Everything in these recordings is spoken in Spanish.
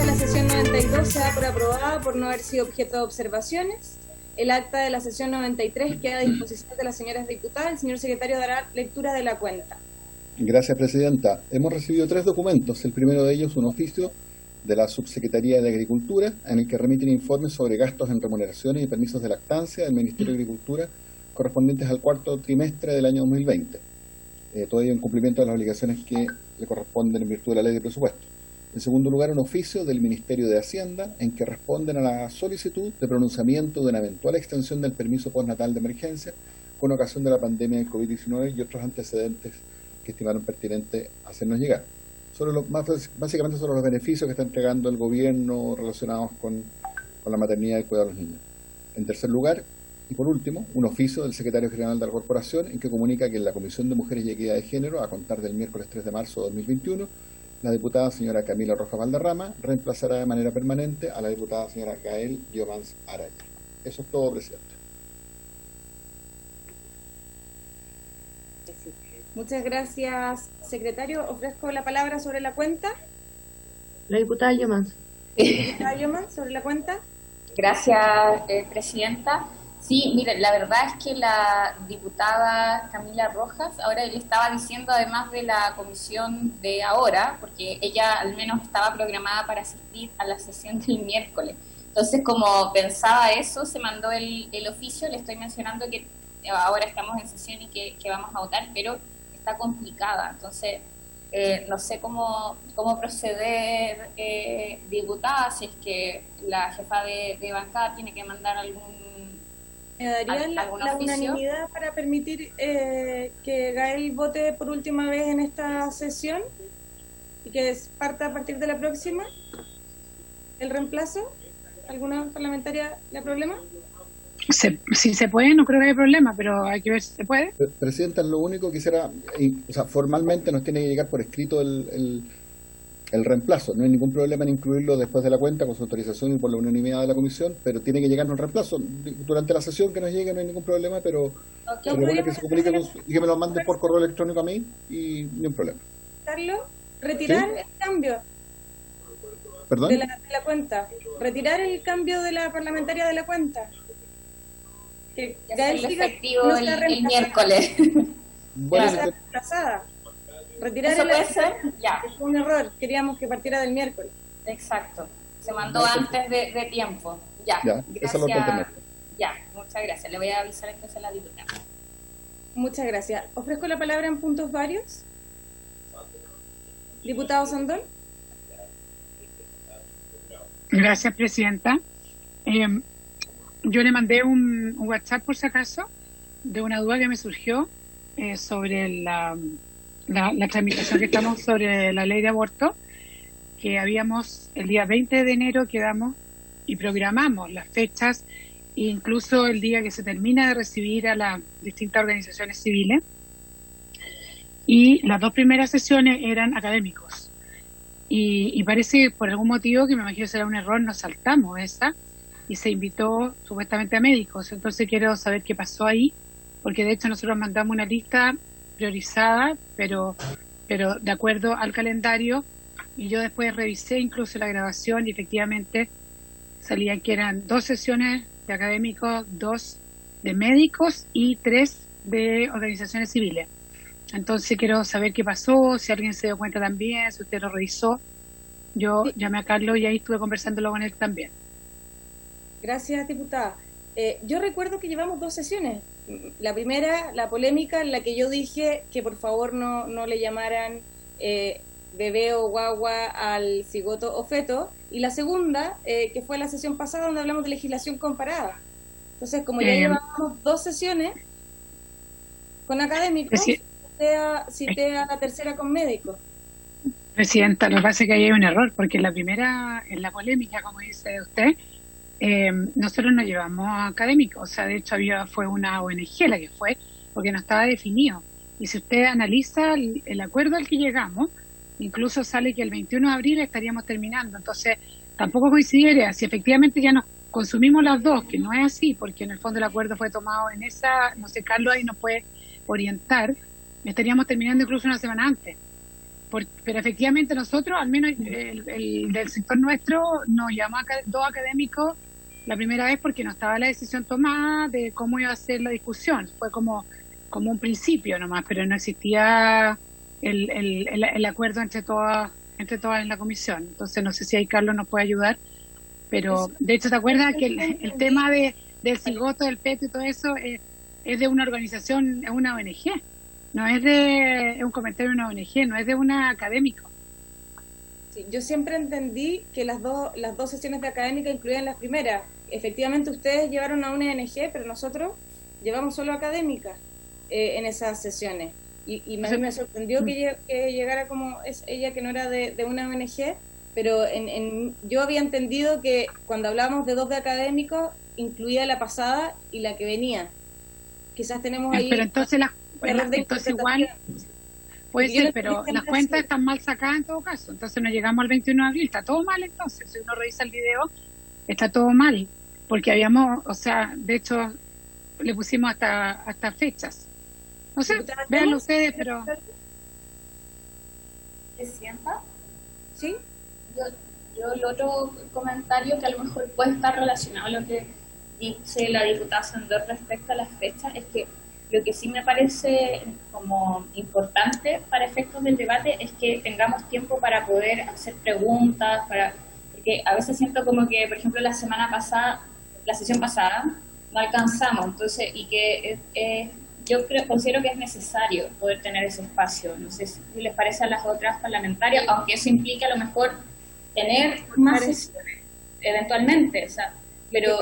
de la sesión 92 se da por aprobada por no haber sido objeto de observaciones. El acta de la sesión 93 queda a disposición de las señoras diputadas. El señor secretario dará lectura de la cuenta. Gracias, presidenta. Hemos recibido 3 documentos. El primero de ellos, un oficio de la Subsecretaría de Agricultura, en el que remiten informes sobre gastos en remuneraciones y permisos de lactancia del Ministerio de Agricultura correspondientes al cuarto trimestre del año 2020. Todo ello en cumplimiento de las obligaciones que le corresponden en virtud de la ley de presupuesto. En segundo lugar, un oficio del Ministerio de Hacienda en que responden a la solicitud de pronunciamiento de una eventual extensión del permiso postnatal de emergencia con ocasión de la pandemia del COVID-19 y otros antecedentes que estimaron pertinente hacernos llegar. Básicamente sobre los beneficios que está entregando el gobierno relacionados con la maternidad y el cuidado de los niños. En tercer lugar, y por último, un oficio del secretario general de la Corporación en que comunica que en la Comisión de Mujeres y Equidad de Género, a contar del miércoles 3 de marzo de 2021, la diputada señora Camila Rojas Valderrama reemplazará de manera permanente a la diputada señora Gael Giovans Araya. Eso es todo, presidente. Muchas gracias, secretario. Ofrezco la palabra sobre la cuenta. La diputada Giovans. Diputada Giovans, sobre la cuenta. Gracias, presidenta. Sí, miren, la verdad es que la diputada Camila Rojas, ahora le estaba diciendo, además de la comisión de ahora, porque ella al menos estaba programada para asistir a la sesión del miércoles. Entonces, como pensaba eso, se mandó el oficio. Le estoy mencionando que ahora estamos en sesión y que vamos a votar, pero está complicada. Entonces, no sé cómo proceder, diputada, si es que la jefa de bancada tiene que mandar algún ¿Me darían la unanimidad para permitir que Gael vote por última vez en esta sesión y que parta a partir de la próxima el reemplazo? ¿Alguna parlamentaria le problema? Si se puede, no creo que haya problema, pero hay que ver si se puede. Presidenta, lo único que quisiera, formalmente nos tiene que llegar por escrito el reemplazo. No hay ningún problema en incluirlo después de la cuenta con su autorización y por la unanimidad de la comisión, pero tiene que llegarnos el reemplazo. Durante la sesión que nos llegue no hay ningún problema, pero bueno que se comunique y que me lo manden por correo electrónico a mí y ni un problema. Carlos, retirar ¿Sí? el cambio. ¿Perdón? De la cuenta. Retirar el cambio de la parlamentaria de la cuenta. Que Gael siga efectivo no el miércoles. Bueno, sea reemplazada. Retirar ¿Eso puede ser? Ya. Fue un error, queríamos que partiera del miércoles. Exacto, se mandó antes de tiempo. Ya, esa es la otra. Ya, muchas gracias. Le voy a avisar entonces a la diputada. Muchas gracias. Ofrezco la palabra en puntos varios. Diputado Sandón. Gracias, presidenta. Yo le mandé un WhatsApp, por si acaso, de una duda que me surgió sobre la tramitación que estamos sobre la ley de aborto, que habíamos el día 20 de enero quedamos y programamos las fechas e incluso el día que se termina de recibir a las distintas organizaciones civiles, y las 2 primeras sesiones eran académicos y parece que por algún motivo, que me imagino será un error, nos saltamos esa y se invitó supuestamente a médicos. Entonces quiero saber qué pasó ahí, porque de hecho nosotros mandamos una lista priorizada, pero de acuerdo al calendario, y yo después revisé incluso la grabación y efectivamente salían que eran 2 sesiones de académicos, 2 de médicos y 3 de organizaciones civiles. Entonces quiero saber qué pasó, si alguien se dio cuenta también, si usted lo revisó. Yo llamé a Carlos y ahí estuve conversándolo con él también. Gracias, diputada. Yo recuerdo que llevamos 2 sesiones. La primera, la polémica, en la que yo dije que por favor no le llamaran bebé o guagua al cigoto o feto, y la segunda, que fue la sesión pasada donde hablamos de legislación comparada. Entonces, como ya llevamos 2 sesiones con académicos, cité a la tercera con médicos. Presidenta, lo que pasa es que ahí hay un error, porque en la primera, en la polémica, como dice usted, nosotros no llevamos académicos, o sea, de hecho fue una ONG la que fue, porque no estaba definido. Y si usted analiza el acuerdo al que llegamos, incluso sale que el 21 de abril estaríamos terminando. Entonces, tampoco coincidiría. Si efectivamente ya nos consumimos las 2, que no es así, porque en el fondo el acuerdo fue tomado en esa, no sé, Carlos ahí nos puede orientar, estaríamos terminando incluso una semana antes. pero efectivamente nosotros, al menos el del sector nuestro, nos llamó dos académicos la primera vez porque no estaba la decisión tomada de cómo iba a ser la discusión. Fue como un principio nomás, pero no existía el acuerdo entre todas en la comisión. Entonces no sé si ahí Carlos nos puede ayudar, pero de hecho, ¿te acuerdas que el tema del cigoto, del peto y todo eso es de una organización, es una ONG? No es un comentario de una ONG, no es de un académico. Sí, yo siempre entendí que las dos sesiones de académica incluían las primeras. Efectivamente, ustedes llevaron a una ONG, pero nosotros llevamos solo académica en esas sesiones. Y me sorprendió que llegara como ella, que no era de una ONG, pero yo había entendido que cuando hablábamos de dos de académicos, incluía la pasada y la que venía. Quizás tenemos ahí... Pero entonces entonces igual puede ser, pero las cuentas están mal sacadas en todo caso. Entonces no llegamos al 21 de abril, está todo mal. Entonces, si uno revisa el video, está todo mal, porque habíamos, o sea, de hecho le pusimos hasta fechas. No sé, véanlo ustedes, pero... ¿Se sienta? ¿Sí? Yo el otro comentario que a lo mejor puede estar relacionado a lo que dice la diputada Sandor respecto a las fechas es que lo que sí me parece como importante para efectos del debate es que tengamos tiempo para poder hacer preguntas, porque a veces siento como que, por ejemplo, la sesión pasada, no alcanzamos, entonces, y que considero que es necesario poder tener ese espacio. No sé si les parece a las otras parlamentarias, aunque eso implica a lo mejor tener más sesiones, eventualmente, o sea, pero...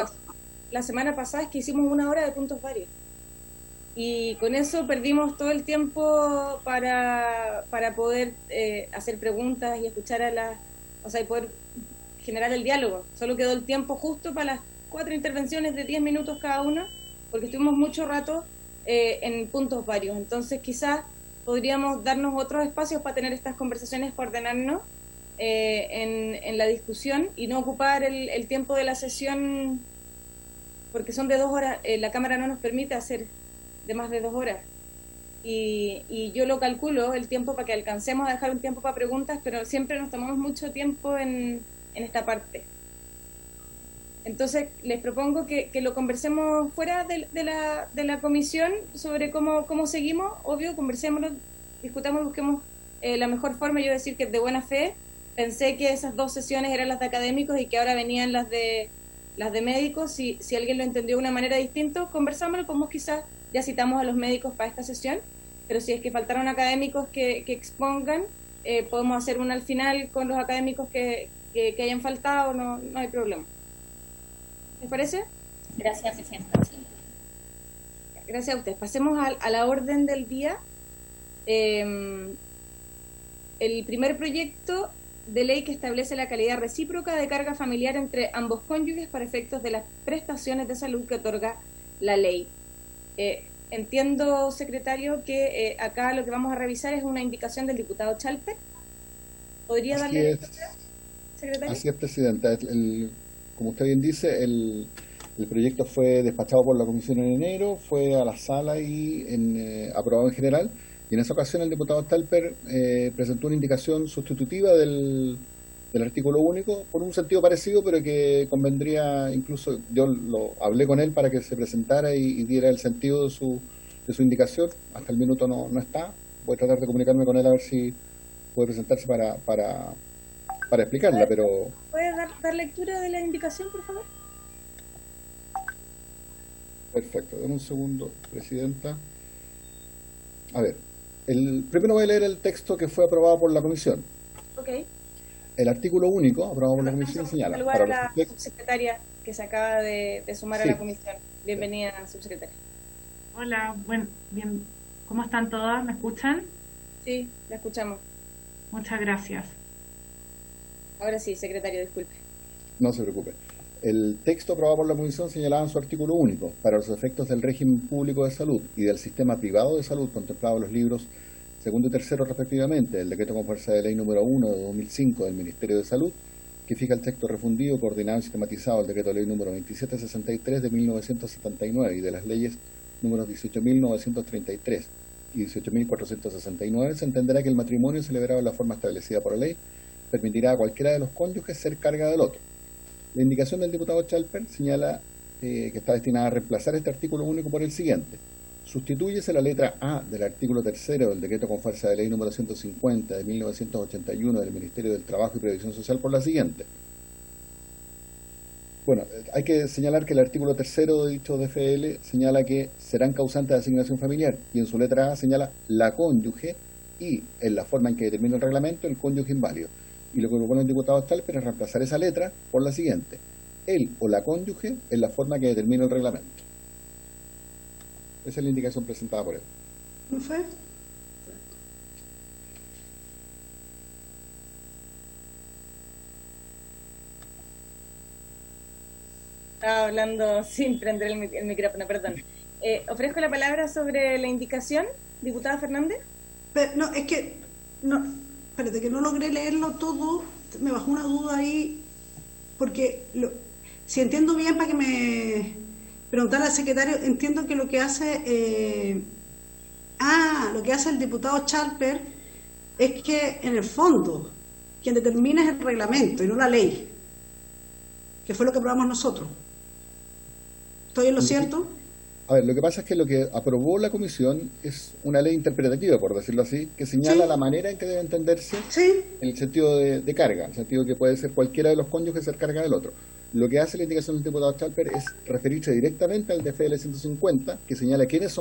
La semana pasada es que hicimos 1 hora de puntos varios. Y con eso perdimos todo el tiempo para poder hacer preguntas y escuchar y poder generar el diálogo. Solo quedó el tiempo justo para las 4 intervenciones de 10 minutos cada una, porque estuvimos mucho rato en puntos varios. Entonces quizás podríamos darnos otros espacios para tener estas conversaciones, para ordenarnos en la discusión y no ocupar el tiempo de la sesión, porque son de 2 horas. La Cámara no nos permite hacer de más de 2 horas. Y yo lo calculo, el tiempo, para que alcancemos a dejar un tiempo para preguntas, pero siempre nos tomamos mucho tiempo en esta parte. Entonces, les propongo que lo conversemos fuera de la comisión sobre cómo seguimos. Obvio, conversémoslo, discutamos, busquemos la mejor forma. Yo decir que de buena fe pensé que esas 2 sesiones eran las de académicos y que ahora venían las de médicos. Si alguien lo entendió de una manera distinta, conversámoslo, como quizás ya citamos a los médicos para esta sesión, pero si es que faltaron académicos que expongan, podemos hacer una al final con los académicos que hayan faltado, no hay problema. ¿Les parece? Gracias, Presidenta. Sí. Gracias a ustedes. Pasemos a la orden del día. El primer proyecto de ley que establece la calidad recíproca de carga familiar entre ambos cónyuges para efectos de las prestaciones de salud que otorga la ley. Entiendo, secretario, que acá lo que vamos a revisar es una indicación del diputado Chalper. ¿Podría darle lectura, secretario? Así es, Presidenta. Como usted bien dice, el proyecto fue despachado por la Comisión en enero, fue a la sala y aprobado en general. Y en esa ocasión el diputado Stalper presentó una indicación sustitutiva del artículo único, con un sentido parecido, pero que convendría, incluso yo lo hablé con él para que se presentara y diera el sentido de su indicación. Hasta el minuto no está. Voy a tratar de comunicarme con él a ver si puede presentarse para explicarla, pero... ¿Puede dar lectura de la indicación, por favor? Perfecto, dame un segundo, Presidenta. A ver, primero voy a leer el texto que fue aprobado por la Comisión. Ok. El artículo único, aprobado por la Comisión, señala... Saludar a la subsecretaria que se acaba de sumar a la Comisión. Bienvenida, subsecretaria. Hola, bien. ¿Cómo están todas? ¿Me escuchan? Sí, la escuchamos. Muchas gracias. Ahora sí, secretario, disculpe. No se preocupe. El texto aprobado por la Comisión señalaba en su artículo único, para los efectos del régimen público de salud y del sistema privado de salud contemplado en los libros segundo y tercero respectivamente, del decreto con fuerza de ley número 1 de 2005 del Ministerio de Salud, que fija el texto refundido, coordinado y sistematizado del decreto de ley número 2763 de 1979 y de las leyes números 18.933, y 18.469, se entenderá que el matrimonio celebrado en la forma establecida por la ley permitirá a cualquiera de los cónyuges ser carga del otro. La indicación del diputado Chalper señala que está destinada a reemplazar este artículo único por el siguiente. Sustitúyese la letra A del artículo 3 del decreto con fuerza de ley número 150 de 1981 del Ministerio del Trabajo y Previsión Social por la siguiente. Bueno, hay que señalar que el artículo 3 de dicho DFL señala que serán causantes de asignación familiar y en su letra A señala la cónyuge y en la forma en que determina el reglamento el cónyuge inválido. Y lo que propone el diputado Chalper es reemplazar esa letra por la siguiente. El o la cónyuge en la forma que determina el reglamento. Esa es la indicación presentada por él. ¿No fue? Estaba hablando sin prender el micrófono, perdón. Ofrezco la palabra sobre la indicación, diputada Fernández. Pero, no, es que, no, espérate, que no logré leerlo todo, me bajó una duda ahí, porque si entiendo bien, para que me preguntara al secretario, entiendo que lo que hace, lo que hace el diputado Chalper es que, en el fondo, quien determina es el reglamento y no la ley, que fue lo que aprobamos nosotros. ¿Estoy en lo cierto? A ver, lo que pasa es que lo que aprobó la comisión es una ley interpretativa, por decirlo así, que señala la manera en que debe entenderse en el sentido de carga, en el sentido que puede ser cualquiera de los cónyuges ser carga del otro. Lo que hace la indicación del diputado Chalper es referirse directamente al DFL 150, que señala quiénes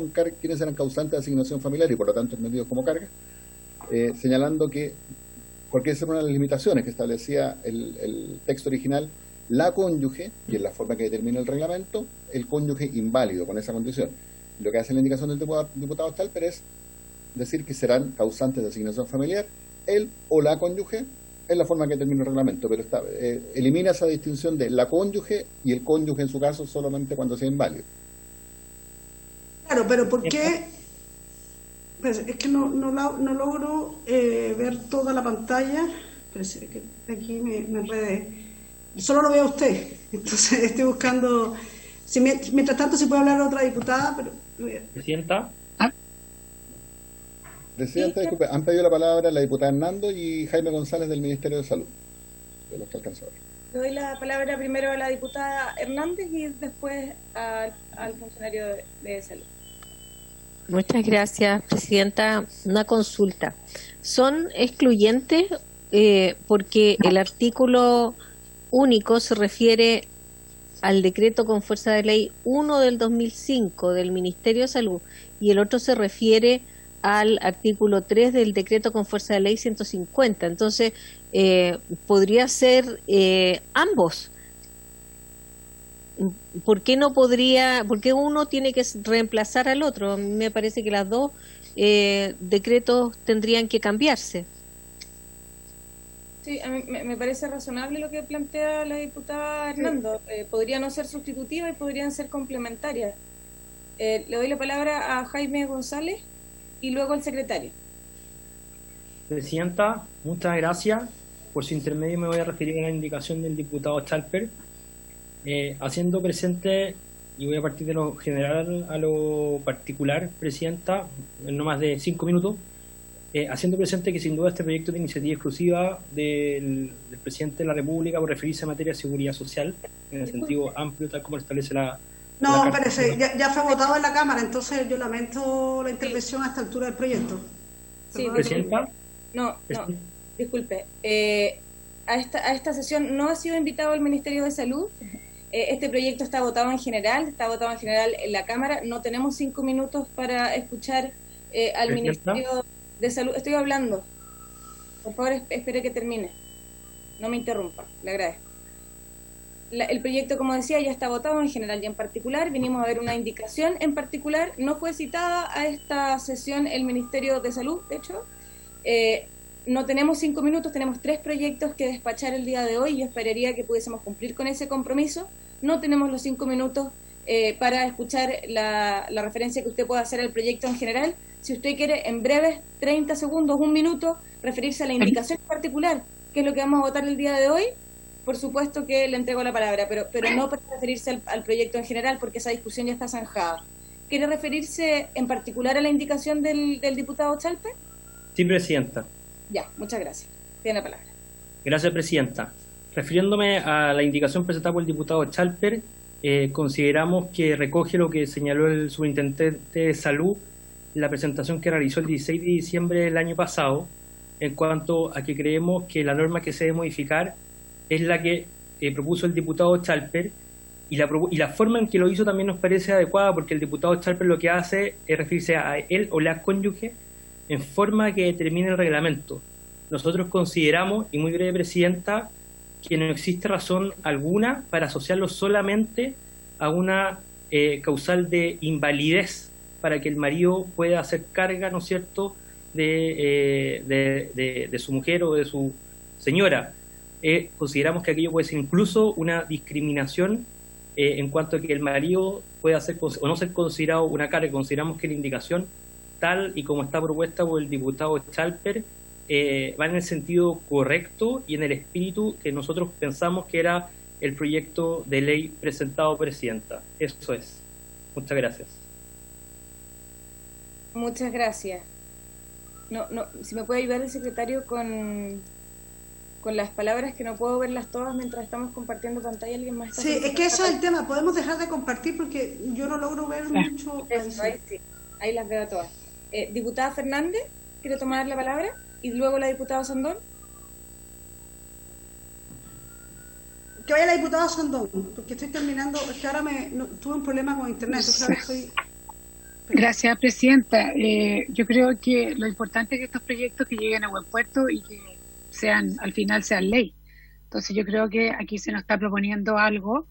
eran causantes de asignación familiar y por lo tanto entendidos como carga, señalando que, porque esa era una de las limitaciones que establecía el texto original, la cónyuge, y en la forma que determina el reglamento, el cónyuge inválido con esa condición. Lo que hace la indicación del diputado Chalper es decir que serán causantes de asignación familiar el o la cónyuge en la forma que determina el reglamento, pero elimina esa distinción de la cónyuge y el cónyuge en su caso solamente cuando sea inválido. Claro, pero ¿por qué? Pues es que no logro ver toda la pantalla, pero es que aquí me enredé. Solo lo veo a usted, entonces estoy buscando, mientras tanto si puede hablar otra diputada, pero... Presidenta. Presidenta, disculpe, han pedido la palabra la diputada Hernando y Jaime González del Ministerio de Salud, de los que alcanzó a ver. Le doy la palabra primero a la diputada Hernández y después al funcionario de salud. Muchas gracias, Presidenta. Una consulta. ¿Son excluyentes porque el artículo único se refiere al decreto con fuerza de ley 1 del 2005 del Ministerio de Salud y el otro se refiere al artículo 3 del decreto con fuerza de ley 150? Entonces, podría ser ambos. ¿Por qué no podría, por qué uno tiene que reemplazar al otro? A mí me parece que los dos decretos tendrían que cambiarse. Sí, a mí me parece razonable lo que plantea la diputada Hernando. Podría no ser sustitutiva y podrían ser complementarias. Le doy la palabra a Jaime González y luego al secretario. Presidenta, muchas gracias. Por su intermedio me voy a referir a la indicación del diputado Chalper, haciendo presente, y voy a partir de lo general a lo particular, Presidenta, en no más de 5 minutos, haciendo presente que sin duda este proyecto de iniciativa exclusiva del Presidente de la República por referirse a materia de seguridad social, en el sentido amplio, tal como establece la... No, espérese, ya fue votado en la Cámara, entonces yo lamento la intervención a esta altura del proyecto. Sí, Presidenta. No, disculpe. A esta sesión no ha sido invitado el Ministerio de Salud. Este proyecto está votado en general en la Cámara. No tenemos 5 minutos para escuchar al Ministerio de Salud. Estoy hablando. Por favor, espere que termine. No me interrumpa. Le agradezco. El proyecto, como decía, ya está votado en general y en particular. Vinimos a ver una indicación en particular. No fue citada a esta sesión el Ministerio de Salud, de hecho. No tenemos 5 minutos, tenemos 3 proyectos que despachar el día de hoy. Yo esperaría que pudiésemos cumplir con ese compromiso. No tenemos los 5 minutos para escuchar la referencia que usted pueda hacer al proyecto en general. Si usted quiere, en breves 30 segundos, 1 minuto, referirse a la indicación en particular, que es lo que vamos a votar el día de hoy, por supuesto que le entrego la palabra, pero no para referirse al proyecto en general, porque esa discusión ya está zanjada. ¿quiere referirse en particular a la indicación del diputado Chalper? Sí, presidenta. Ya, muchas gracias. Tiene la palabra. Gracias, presidenta. Refiriéndome a la indicación presentada por el diputado Chalper, consideramos que recoge lo que señaló el superintendente de Salud en la presentación que realizó el 16 de diciembre del año pasado, en cuanto a que creemos que la norma que se debe modificar es la que propuso el diputado Chalper, y la forma en que lo hizo también nos parece adecuada, porque el diputado Chalper lo que hace es referirse a él o la cónyuge en forma que determine el reglamento. Nosotros consideramos, y muy breve, presidenta, que no existe razón alguna para asociarlo solamente a una causal de invalidez para que el marido pueda hacer carga, ¿no es cierto?, de su mujer o de su señora. Consideramos que aquello puede ser incluso una discriminación en cuanto a que el marido pueda ser o no ser considerado una carga. Consideramos que la indicación, tal y como está propuesta por el diputado Chalper, va en el sentido correcto y en el espíritu que nosotros pensamos que era el proyecto de ley presentado, presidenta. Eso es. Muchas gracias. Muchas gracias. Si me puede ayudar el secretario con las palabras, que no puedo verlas todas mientras estamos compartiendo pantalla. ¿Alguien más está? Sí, es que eso es el tema. Podemos dejar de compartir porque yo no logro ver mucho. Eso, ahí sí. Ahí las veo todas. Diputada Fernández, ¿quiere tomar la palabra? Y luego la diputada Sandón. Que vaya la diputada Sandón, porque estoy terminando, es que ahora tuve un problema con internet, entonces ahora estoy... Gracias, presidenta. Yo creo que lo importante es que estos proyectos que lleguen a buen puerto y que al final sean ley. Entonces yo creo que aquí se nos está proponiendo algo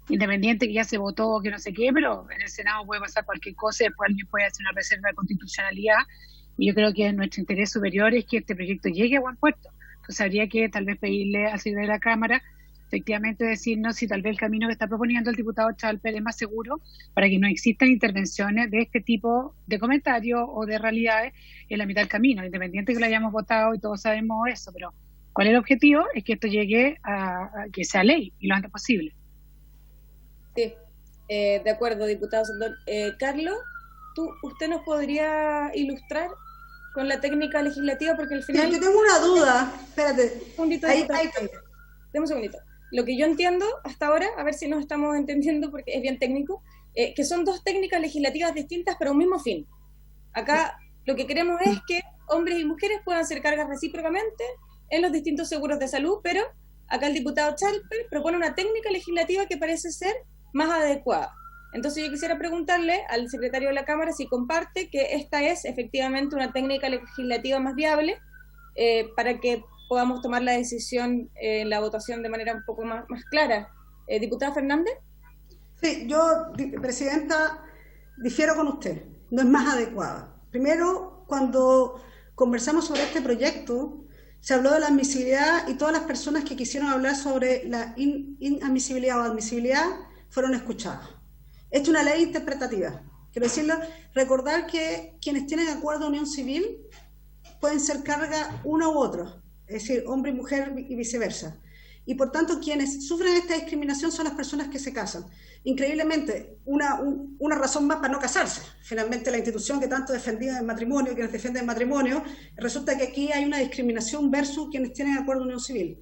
independiente, que ya se votó, que no sé qué, pero en el Senado puede pasar cualquier cosa, después alguien puede hacer una reserva de constitucionalidad, y yo creo que nuestro interés superior es que este proyecto llegue a buen puerto. Entonces habría que tal vez pedirle al secretario de la Cámara efectivamente decirnos si tal vez el camino que está proponiendo el diputado Chalper es más seguro para que no existan intervenciones de este tipo de comentarios o de realidades en la mitad del camino, independiente que lo hayamos votado y todos sabemos eso, pero ¿cuál es el objetivo? Es que esto llegue a que sea ley y lo antes posible. Sí, de acuerdo, diputado Sandón. Carlos, ¿usted nos podría ilustrar con la técnica legislativa? Porque al final... Yo tengo una duda, espérate. Deme un segundito. Lo que yo entiendo hasta ahora, a ver si nos estamos entendiendo porque es bien técnico, que son dos técnicas legislativas distintas para un mismo fin. Acá lo que queremos es que hombres y mujeres puedan hacer cargas recíprocamente en los distintos seguros de salud, pero acá el diputado Chalper propone una técnica legislativa que parece ser más adecuada. Entonces yo quisiera preguntarle al secretario de la Cámara si comparte que esta es efectivamente una técnica legislativa más viable para que podamos tomar la decisión en la votación de manera un poco más clara. ¿Diputada Fernández? Sí, yo, presidenta, difiero con usted. No es más adecuada. Primero, cuando conversamos sobre este proyecto, se habló de la admisibilidad y todas las personas que quisieron hablar sobre la inadmisibilidad o admisibilidad fueron escuchadas. Esta es una ley interpretativa. Quiero decirlo, recordar que quienes tienen acuerdo de unión civil pueden ser carga uno u otro, es decir, hombre y mujer y viceversa. Y por tanto, quienes sufren esta discriminación son las personas que se casan. Increíblemente, una razón más para no casarse. Finalmente, la institución que tanto defendía el matrimonio, quienes defienden el matrimonio, resulta que aquí hay una discriminación versus quienes tienen acuerdo de unión civil.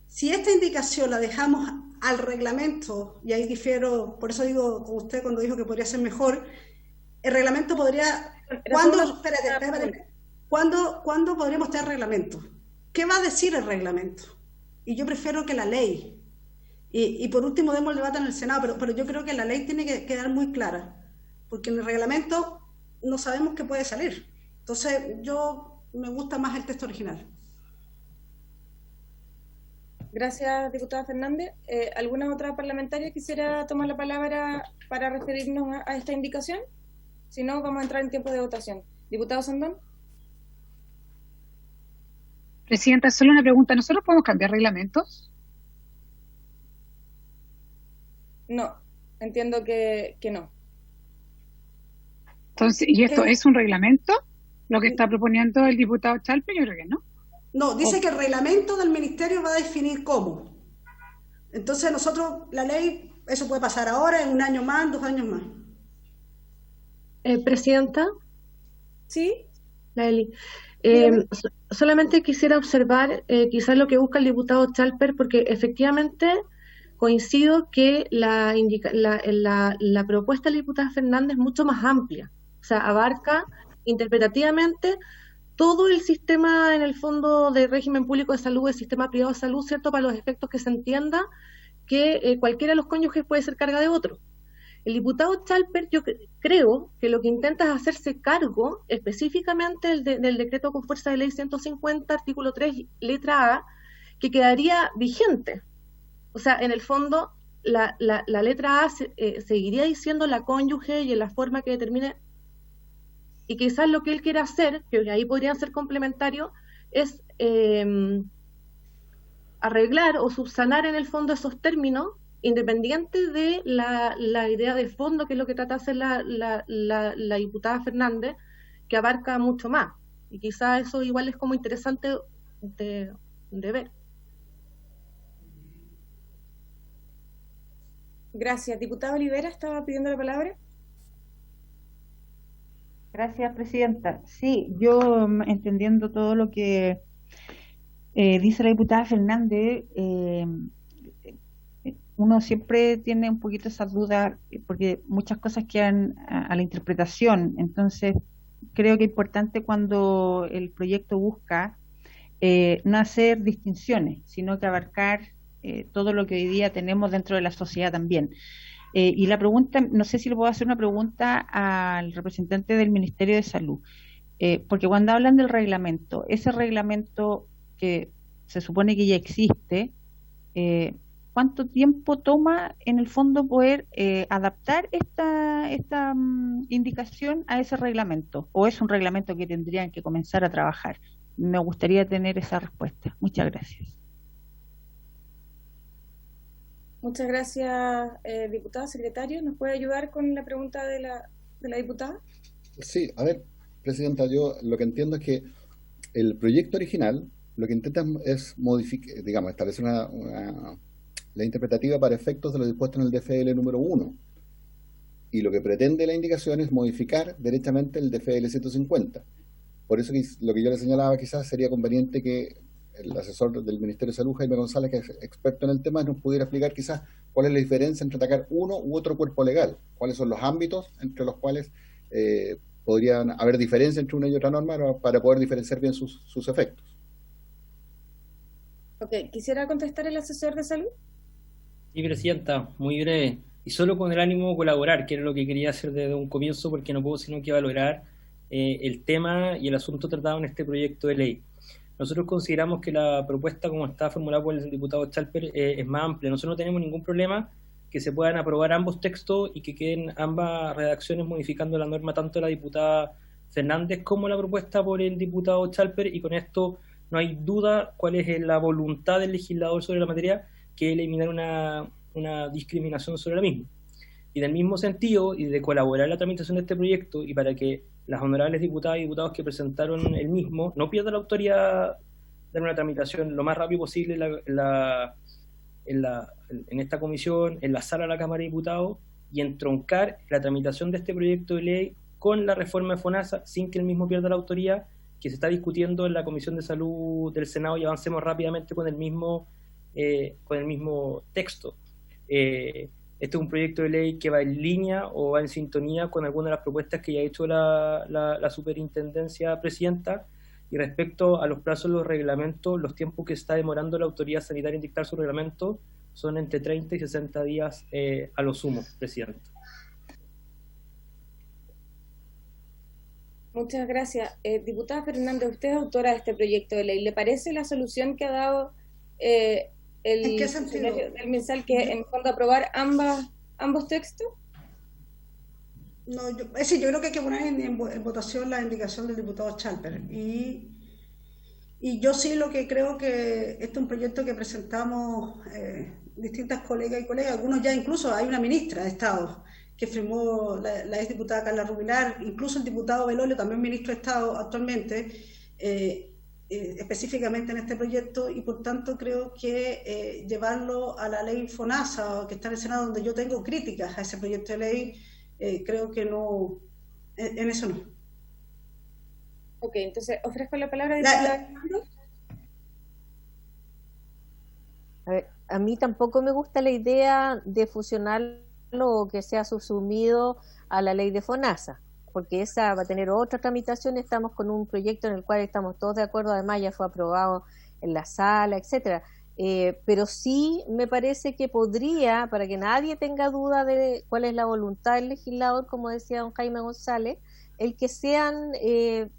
Si esta indicación la dejamos al reglamento, y ahí difiero, por eso digo con usted cuando dijo que podría ser mejor, el reglamento podría... ¿Cuándo podríamos tener reglamento? ¿Qué va a decir el reglamento? Y yo prefiero que la ley, y por último demos el debate en el Senado, pero yo creo que la ley tiene que quedar muy clara, porque en el reglamento no sabemos qué puede salir. Entonces me gusta más el texto original. Gracias, diputada Fernández. ¿Alguna otra parlamentaria quisiera tomar la palabra para referirnos a esta indicación? Si no, vamos a entrar en tiempo de votación. Diputado Sandón. Presidenta, solo una pregunta. ¿Nosotros podemos cambiar reglamentos? No, entiendo que no. Entonces, ¿y esto es un reglamento? ¿Lo que está proponiendo el diputado Chalper? Yo creo que no. No, dice que el reglamento del ministerio va a definir cómo. Entonces nosotros, la ley, eso puede pasar ahora, en un año más, 2 años más. Presidenta, ¿Sí? la Eli. Dígame. Solamente quisiera observar quizás lo que busca el diputado Chalper, porque efectivamente coincido que la propuesta de la diputada Fernández es mucho más amplia, o sea, abarca interpretativamente todo el sistema, en el fondo, de régimen público de salud, el sistema privado de salud, ¿cierto? Para los efectos que se entienda que cualquiera de los cónyuges puede ser carga de otro. El diputado Chalper, yo creo que lo que intenta es hacerse cargo específicamente del decreto con fuerza de ley 150, artículo 3, letra A, que quedaría vigente. O sea, en el fondo, la letra A seguiría diciendo la cónyuge y en la forma que determine, y quizás lo que él quiere hacer, que ahí podrían ser complementarios, es arreglar o subsanar en el fondo esos términos, independiente de la idea de fondo, que es lo que trata de hacer la diputada Fernández, que abarca mucho más. Y quizás eso igual es como interesante de ver. Gracias. Diputada Olivera, estaba pidiendo la palabra. Gracias, Presidenta. Sí, yo entendiendo todo lo que dice la diputada Fernández, uno siempre tiene un poquito esa duda, porque muchas cosas quedan a la interpretación. Entonces, creo que es importante cuando el proyecto busca no hacer distinciones, sino que abarcar todo lo que hoy día tenemos dentro de la sociedad también. Y la pregunta, no sé si le puedo hacer una pregunta al representante del Ministerio de Salud, porque cuando hablan del reglamento, ese reglamento que se supone que ya existe, ¿cuánto tiempo toma en el fondo poder adaptar esta indicación a ese reglamento? ¿O es un reglamento que tendrían que comenzar a trabajar? Me gustaría tener esa respuesta. Muchas gracias. Muchas gracias, diputada. Secretario, ¿nos puede ayudar con la pregunta de la diputada? Sí, a ver, Presidenta, yo lo que entiendo es que el proyecto original lo que intenta es modificar, digamos, establecer la interpretativa para efectos de lo dispuesto en el DFL número 1. Y lo que pretende la indicación es modificar derechamente el DFL 150. Por eso lo que yo le señalaba, quizás sería conveniente que el asesor del Ministerio de Salud, Jaime González, que es experto en el tema, nos pudiera explicar quizás cuál es la diferencia entre atacar uno u otro cuerpo legal, cuáles son los ámbitos entre los cuales podrían haber diferencia entre una y otra norma para poder diferenciar bien sus efectos. Ok, ¿quisiera contestar el asesor de salud? Sí, Presidenta, muy breve. Y solo con el ánimo de colaborar, que era lo que quería hacer desde un comienzo, porque no puedo sino que valorar el tema y el asunto tratado en este proyecto de ley. Nosotros consideramos que la propuesta, como está formulada por el diputado Chalper, es más amplia. Nosotros no tenemos ningún problema que se puedan aprobar ambos textos y que queden ambas redacciones modificando la norma, tanto la diputada Fernández como la propuesta por el diputado Chalper, y con esto no hay duda cuál es la voluntad del legislador sobre la materia, que es eliminar una discriminación sobre la misma. Y del mismo sentido, y de colaborar en la tramitación de este proyecto, y para que las honorables diputadas y diputados que presentaron el mismo no pierdan la autoridad de una tramitación lo más rápido posible en esta comisión, en la sala de la Cámara de Diputados, y entroncar la tramitación de este proyecto de ley con la reforma de FONASA sin que el mismo pierda la autoridad, que se está discutiendo en la Comisión de Salud del Senado, y avancemos rápidamente con el mismo texto. Este es un proyecto de ley que va en línea o va en sintonía con algunas de las propuestas que ya ha hecho la Superintendencia Presidenta, y respecto a los plazos de los reglamentos, los tiempos que está demorando la autoridad sanitaria en dictar su reglamento son entre 30 y 60 días a lo sumo, Presidenta. Muchas gracias. Diputada Fernández, usted es autora de este proyecto de ley. ¿Le parece la solución que ha dado ¿En qué sentido? del MinSal, que en fondo aprobar ambos textos? No, yo creo que hay que poner en votación la indicación del diputado Chalper. Y yo sí lo que creo que este es un proyecto que presentamos distintas colegas y colegas, algunos ya incluso hay una ministra de Estado que firmó, la exdiputada Carla Rubilar, incluso el diputado Belolio, también ministro de Estado actualmente, específicamente en este proyecto, y por tanto creo que llevarlo a la ley FONASA, que está en el Senado, donde yo tengo críticas a ese proyecto de ley, creo que no en eso no. Ok, entonces ofrezco la palabra a diputada. A mí tampoco me gusta la idea de fusionarlo o que sea subsumido a la ley de FONASA, porque esa va a tener otra tramitación. Estamos con un proyecto en el cual estamos todos de acuerdo, además ya fue aprobado en la sala, etcétera. Pero sí me parece que podría, para que nadie tenga duda de cuál es la voluntad del legislador, como decía don Jaime González, el que sean,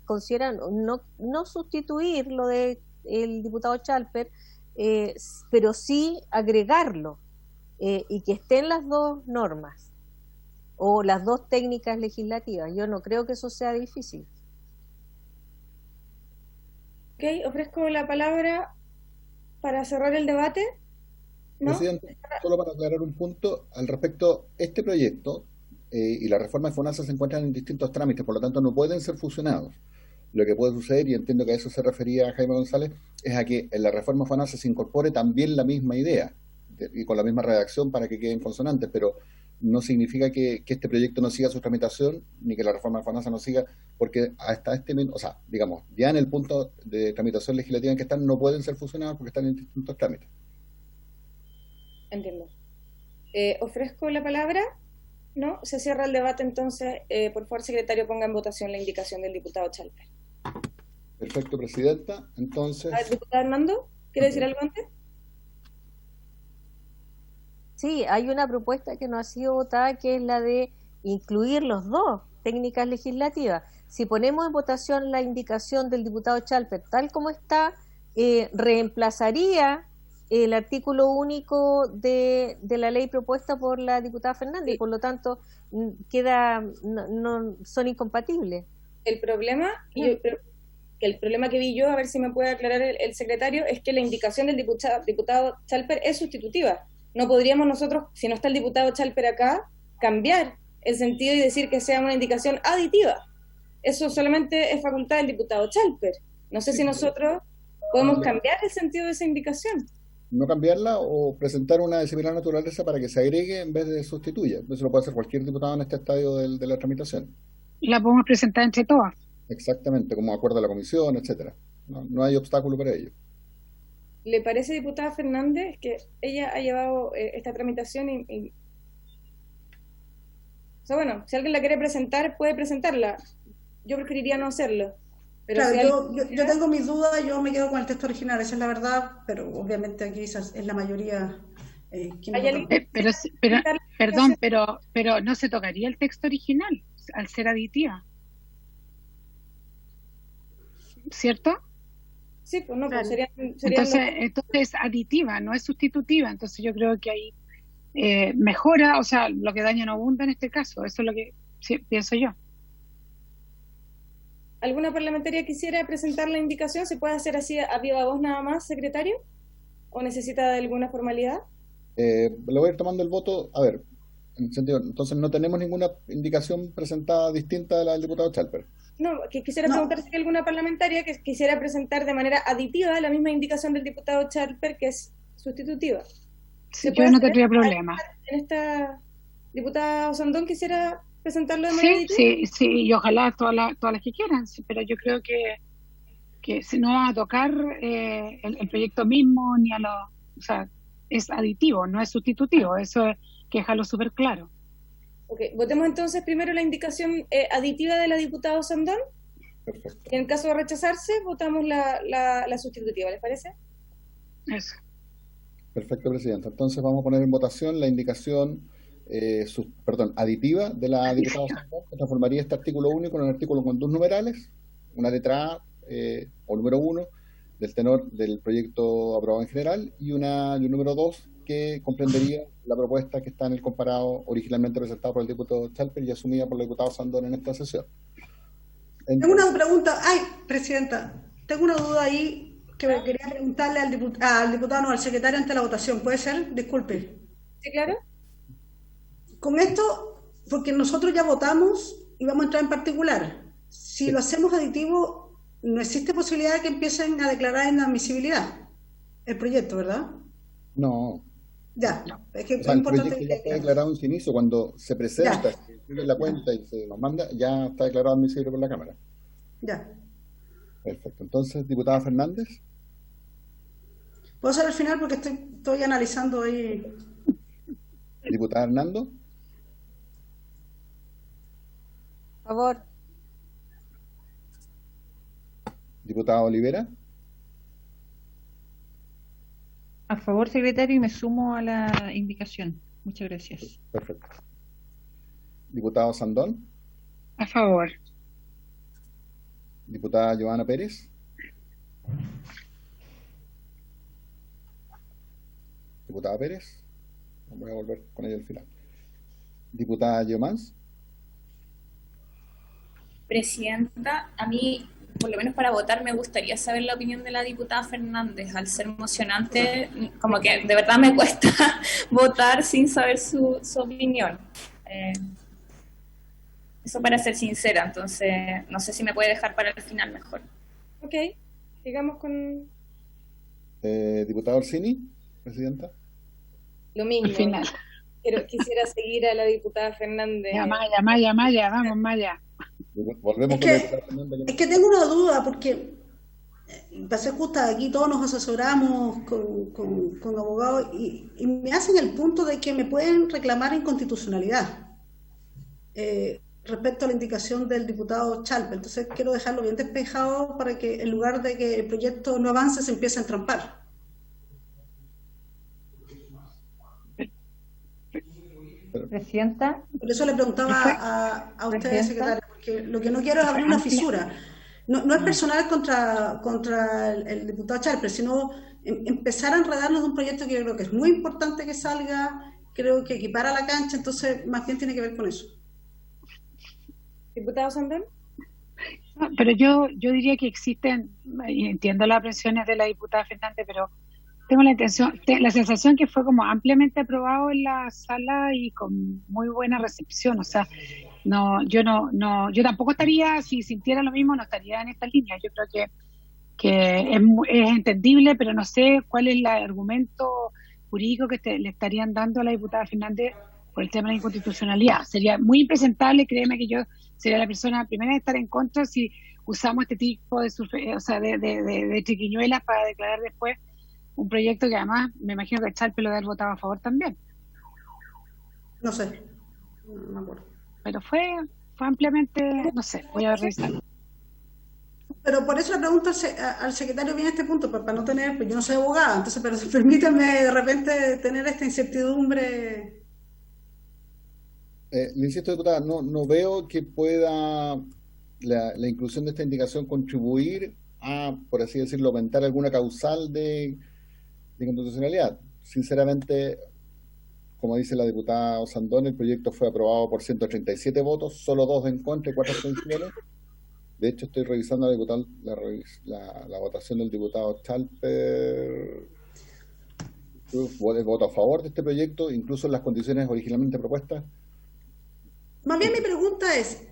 consideran no sustituir lo de el diputado Chalper, pero sí agregarlo y que estén las dos normas o las dos técnicas legislativas. Yo no creo que eso sea difícil. Ok, ofrezco la palabra para cerrar el debate. ¿No? Presidente, solo para aclarar un punto al respecto, este proyecto y la reforma de FONASA se encuentran en distintos trámites, por lo tanto no pueden ser fusionados. Lo que puede suceder, y entiendo que a eso se refería Jaime González, es a que en la reforma FONASA se incorpore también la misma idea y con la misma redacción para que queden consonantes, pero no significa que este proyecto no siga su tramitación ni que la reforma de FONASA no siga, porque hasta este momento, o sea, digamos, ya en el punto de tramitación legislativa en que están, no pueden ser fusionados porque están en distintos trámites. Entiendo. Ofrezco la palabra. ¿No? Se cierra el debate, entonces, por favor, secretario, ponga en votación la indicación del diputado Chalper. Perfecto, presidenta. Entonces... Diputado Hernando, ¿quiere decir algo antes? Sí, hay una propuesta que no ha sido votada, que es la de incluir los dos técnicas legislativas. Si ponemos en votación la indicación del diputado Chalper tal como está, reemplazaría el artículo único de la ley propuesta por la diputada Fernández, y por lo tanto no son incompatibles. El problema, el problema que vi yo, a ver si me puede aclarar el secretario, es que la indicación del diputado Chalper es sustitutiva. No podríamos nosotros, si no está el diputado Chalper acá, cambiar el sentido y decir que sea una indicación aditiva. Eso solamente es facultad del diputado Chalper. No sé si nosotros podemos cambiar el sentido de esa indicación. No cambiarla o presentar una de similar naturaleza para que se agregue en vez de sustituya. Eso lo puede hacer cualquier diputado en este estadio de la tramitación. La podemos presentar entre todas. Exactamente, como acuerdo a la comisión, etcétera. No hay obstáculo para ello. ¿Le parece, diputada Fernández, que ella ha llevado esta tramitación y... O sea, bueno, si alguien la quiere presentar, puede presentarla. Yo preferiría no hacerlo. Pero claro, si yo tengo mis dudas, yo me quedo con el texto original, esa es la verdad, pero obviamente aquí es la mayoría. Perdón, pero no se tocaría el texto original al ser aditiva, ¿cierto? Sí, pues no, pues sería entonces es aditiva, no es sustitutiva. Entonces yo creo que ahí mejora, o sea, lo que daña no abunda en este caso. Eso es lo que pienso yo. ¿Alguna parlamentaria quisiera presentar la indicación? ¿Se puede hacer así a viva voz nada más, secretario? ¿O necesita de alguna formalidad? Le voy a ir tomando el voto. A ver, en el sentido, entonces no tenemos ninguna indicación presentada distinta de la del diputado Chalper. No, que quisiera preguntar si hay alguna parlamentaria que quisiera presentar de manera aditiva la misma indicación del diputado Chalper, que es sustitutiva. Sí, yo no tendría problema. En esta diputada Osandón quisiera presentarlo de manera aditiva. Sí, y ojalá todas las que quieran, sí, pero yo creo que si no va a tocar el proyecto mismo ni a lo, o sea, es aditivo, no es sustitutivo, eso es que dejarlo súper claro. Okay. Votemos entonces primero la indicación aditiva de la diputada Osandón. Perfecto. Y en caso de rechazarse, votamos la sustitutiva, ¿les parece? Eso. Perfecto, Presidenta. Entonces vamos a poner en votación la indicación aditiva de la diputada Osandón, que transformaría este artículo único en un artículo con dos numerales, una letra A o número 1 del tenor del proyecto aprobado en general y un número 2 que comprendería la propuesta que está en el comparado originalmente presentado por el diputado Chalper y asumida por el diputado Osandón en esta sesión. Entonces, tengo una pregunta, Presidenta, tengo una duda ahí que me quería preguntarle al diputado, no, al secretario ante la votación, ¿puede ser? Disculpe. Sí, claro. Con esto, porque nosotros ya votamos y vamos a entrar en particular, si lo hacemos aditivo, no existe posibilidad de que empiecen a declarar inadmisibilidad el proyecto, ¿verdad? No. Ya, es que o sea, el proyecto ya fue declarado en su inicio cuando se presenta escribe la cuenta y se nos manda, ya está declarado admisible por la Cámara. Ya. Perfecto. Entonces, diputada Fernández. Puedo hacer al final porque estoy analizando ahí. Diputada Hernando. Por favor. Diputada Olivera. A favor, secretario, y me sumo a la indicación. Muchas gracias. Perfecto. Diputado Sandón. A favor. Diputada Joana Pérez. Diputada Pérez. Voy a volver con ella al final. Diputada Yomans. Presidenta, a mí, por lo menos para votar, me gustaría saber la opinión de la diputada Fernández. Al ser emocionante, como que de verdad me cuesta votar sin saber su opinión. Eso para ser sincera, entonces no sé si me puede dejar para el final mejor. Ok, sigamos con Diputada Orsini, presidenta. lo mismo. Al final. Pero quisiera seguir a la diputada Fernández. Ya, Maya, vamos, Maya. Volvemos con la diputada Fernández. Es que tengo una duda, porque para ser justa, aquí todos nos asesoramos con abogados y me hacen el punto de que me pueden reclamar inconstitucionalidad respecto a la indicación del diputado Chalper. Entonces quiero dejarlo bien despejado para que en lugar de que el proyecto no avance se empiece a entrampar. Presidenta. Por eso le preguntaba a usted, secretario, porque lo que no quiero es abrir una fisura. No es personal contra el diputado Chalper, sino empezar a enredarnos de un proyecto que yo creo que es muy importante que salga, creo que equipara la cancha, entonces más bien tiene que ver con eso. ¿Diputado Sandón? No, pero yo diría que existen, y entiendo las presiones de la diputada Fernández, pero tengo la sensación que fue como ampliamente aprobado en la sala y con muy buena recepción. O sea, yo tampoco estaría, si sintiera lo mismo, no estaría en esta línea. Yo creo que es entendible, pero no sé cuál es el argumento jurídico que le estarían dando a la diputada Fernández por el tema de la inconstitucionalidad. Sería muy impresentable, créeme que yo sería la persona primera de estar en contra si usamos este tipo de triquiñuelas para declarar después un proyecto que además me imagino que Chalper lo debe haber votado a favor también. No sé, no me acuerdo. Pero fue ampliamente, no sé, voy a revisarlo. Pero por eso le pregunto al secretario bien este punto, para no tener, pues yo no soy abogada, entonces, pero permítanme de repente tener esta incertidumbre. Le insisto, diputada, no veo que pueda la inclusión de esta indicación contribuir a, por así decirlo, aumentar alguna causal de inconstitucionalidad. Sinceramente, como dice la diputada Osandón, el proyecto fue aprobado por 137 votos, solo 2 en contra y 4 abstenciones. De hecho, estoy revisando la votación del diputado Chalper. Voto a favor de este proyecto, incluso en las condiciones originalmente propuestas. Más bien mi pregunta es,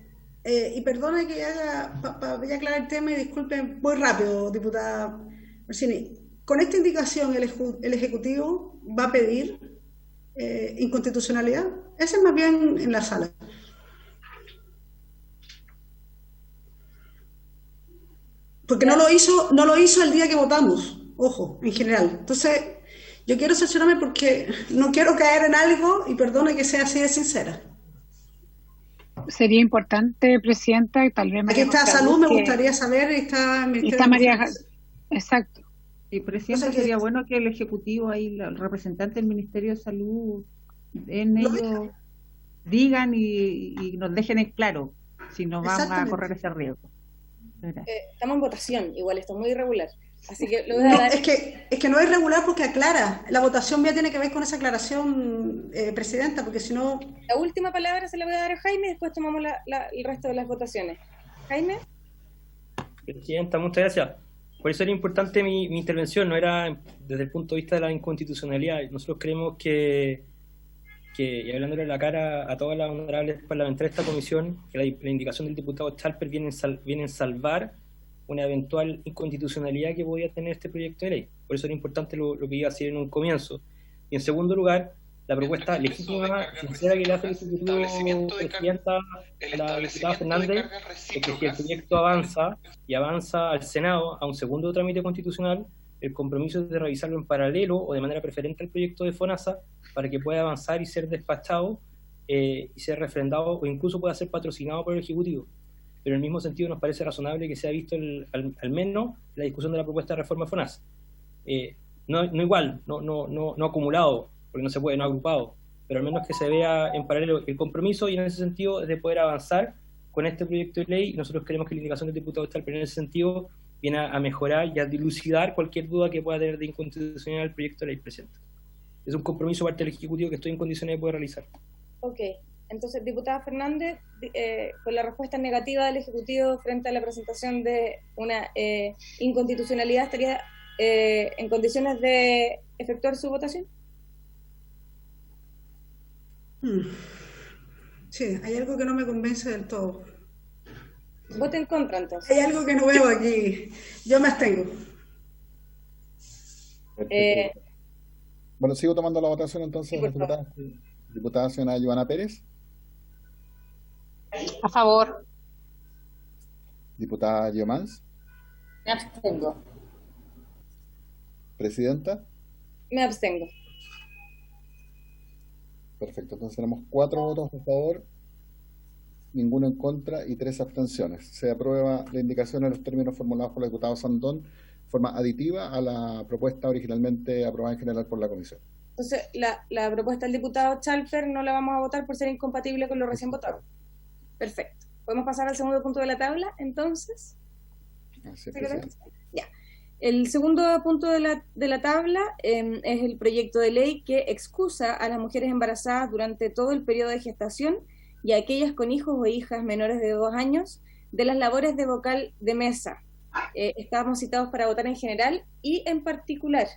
y perdone que voy a aclarar el tema y disculpen muy rápido, diputada Orsini, con esta indicación el Ejecutivo va a pedir inconstitucionalidad. Ese es más bien en la sala. Porque no lo hizo el día que votamos, ojo, en general. Entonces, yo quiero cerciorarme porque no quiero caer en algo, y perdone que sea así de sincera. Sería importante, presidenta, y tal vez María. Aquí está Salud, me gustaría saber, está María. Exacto. Sí, presidenta, sería bueno que el Ejecutivo, ahí, el representante del Ministerio de Salud, ellos digan y nos dejen en claro si nos vamos a correr ese riesgo. Estamos en votación, igual esto es muy irregular. Así que lo voy a dar... es que no es irregular porque aclara. La votación ya tiene que ver con esa aclaración, presidenta, porque si no... La última palabra se la voy a dar a Jaime, después tomamos el resto de las votaciones. Jaime. Presidenta, muchas gracias. Por eso era importante mi intervención, no era desde el punto de vista de la inconstitucionalidad. Nosotros creemos que y hablándole a la cara a todas las honorables parlamentarias de esta comisión, que la indicación del diputado Chalper viene en salvar una eventual inconstitucionalidad que podía tener este proyecto de ley. Por eso era importante lo que iba a decir en un comienzo. Y en segundo lugar, la propuesta legítima, sincera que le hace el Ejecutivo, Presidenta, a la diputada Fernández, es que si el proyecto avanza y avanza al Senado a un segundo trámite constitucional, el compromiso es de revisarlo en paralelo o de manera preferente al proyecto de FONASA para que pueda avanzar y ser despachado y ser refrendado o incluso pueda ser patrocinado por el Ejecutivo. Pero en el mismo sentido nos parece razonable que se ha visto al menos la discusión de la propuesta de reforma de FONASA. No igual, no acumulado, porque no se puede, no agrupado, pero al menos que se vea en paralelo el compromiso y en ese sentido es de poder avanzar con este proyecto de ley. Nosotros creemos que la indicación del diputado Chalper en ese sentido viene a mejorar y a dilucidar cualquier duda que pueda tener de inconstitucionalidad el proyecto de ley presente. Es un compromiso parte del Ejecutivo que estoy en condiciones de poder realizar. Ok, entonces, diputada Fernández, con la respuesta negativa del Ejecutivo frente a la presentación de una inconstitucionalidad, ¿estaría en condiciones de efectuar su votación? Sí, hay algo que no me convence del todo. Vote en contra, entonces. Hay algo que no veo aquí. Yo me abstengo. Bueno, sigo tomando la votación entonces, sí, diputada señora Joana Pérez. A favor. Diputada Guiomans. Me abstengo. Presidenta. Me abstengo. Perfecto, entonces tenemos 4 votos a favor, ninguno en contra y 3 abstenciones. Se aprueba la indicación en los términos formulados por el diputado Sandón, forma aditiva a la propuesta originalmente aprobada en general por la comisión. Entonces, la propuesta del diputado Chalper no la vamos a votar por ser incompatible con lo recién votado. Perfecto. ¿Podemos pasar al segundo punto de la tabla, entonces? Así es, ya. El segundo punto de la tabla es el proyecto de ley que excusa a las mujeres embarazadas durante todo el periodo de gestación y a aquellas con hijos o hijas menores de 2 años de las labores de vocal de mesa. Estábamos citados para votar en general y en particular.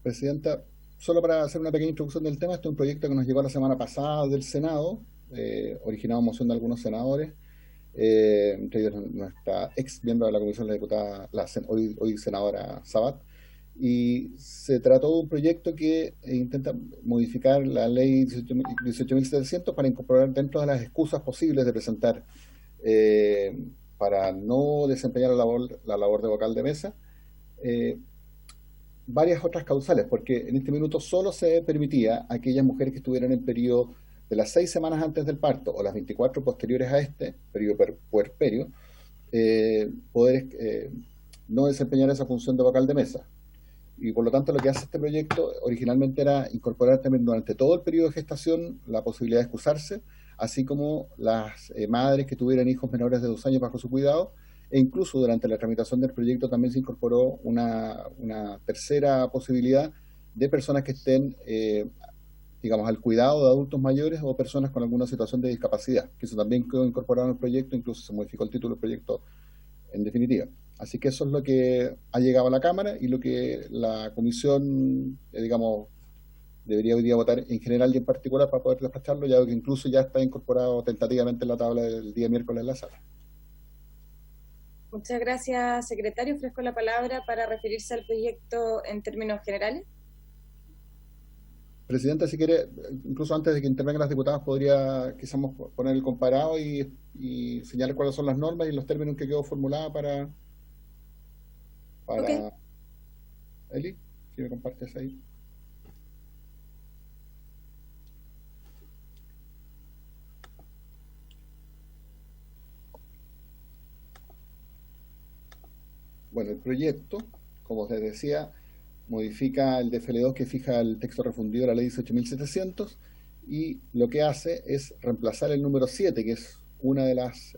Presidenta, solo para hacer una pequeña introducción del tema, este es un proyecto que nos llegó la semana pasada del Senado, originado en moción de algunos senadores, entre ellos nuestra ex miembro de la comisión, la diputada, hoy senadora Sabat, y se trató de un proyecto que intenta modificar la ley 18.700 para incorporar dentro de las excusas posibles de presentar para no desempeñar la labor de vocal de mesa, varias otras causales, porque en este minuto solo se permitía a aquellas mujeres que estuvieran en periodo de las 6 semanas antes del parto o las 24 posteriores a este periodo puerperio, poder no desempeñar esa función de vocal de mesa. Y por lo tanto lo que hace este proyecto originalmente era incorporar también durante todo el periodo de gestación la posibilidad de excusarse, así como las madres que tuvieran hijos menores de 2 años bajo su cuidado, e incluso durante la tramitación del proyecto también se incorporó una tercera posibilidad de personas que estén digamos, al cuidado de adultos mayores o personas con alguna situación de discapacidad, que eso también quedó incorporado en el proyecto, incluso se modificó el título del proyecto en definitiva. Así que eso es lo que ha llegado a la Cámara y lo que la Comisión, digamos, debería hoy día votar en general y en particular para poder despacharlo, ya que incluso ya está incorporado tentativamente en la tabla del día miércoles en la sala. Muchas gracias, secretario. Ofrezco la palabra para referirse al proyecto en términos generales. Presidenta, si quiere, incluso antes de que intervengan las diputadas, podría quizás poner el comparado y señalar cuáles son las normas y los términos en que quedó formulada para okay. Eli, si me compartes ahí. Bueno, el proyecto, como les decía, modifica el DFL2 que fija el texto refundido de la ley 18.700 y lo que hace es reemplazar el número 7, que es una de las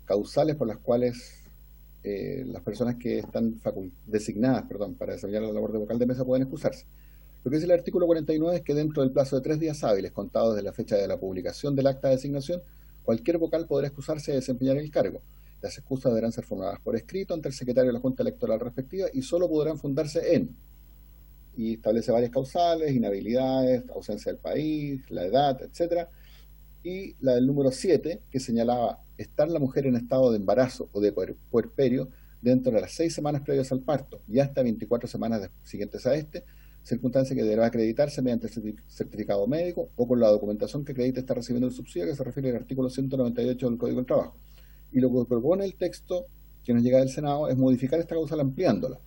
causales por las cuales las personas que están designadas para desarrollar la labor de vocal de mesa pueden excusarse. Lo que dice el artículo 49 es que dentro del plazo de 3 días hábiles contados desde la fecha de la publicación del acta de designación, cualquier vocal podrá excusarse de desempeñar el cargo. Las excusas deberán ser formuladas por escrito ante el secretario de la Junta Electoral respectiva y solo podrán fundarse en, y establece varias causales, inhabilidades, ausencia del país, la edad, etcétera, y la del número 7, que señalaba estar la mujer en estado de embarazo o de puerperio dentro de las 6 semanas previas al parto y hasta 24 semanas siguientes a este, circunstancia que deberá acreditarse mediante el certificado médico o con la documentación que acredite está recibiendo el subsidio, que se refiere al artículo 198 del Código del Trabajo. Y lo que propone el texto que nos llega del Senado es modificar esta causal ampliándola.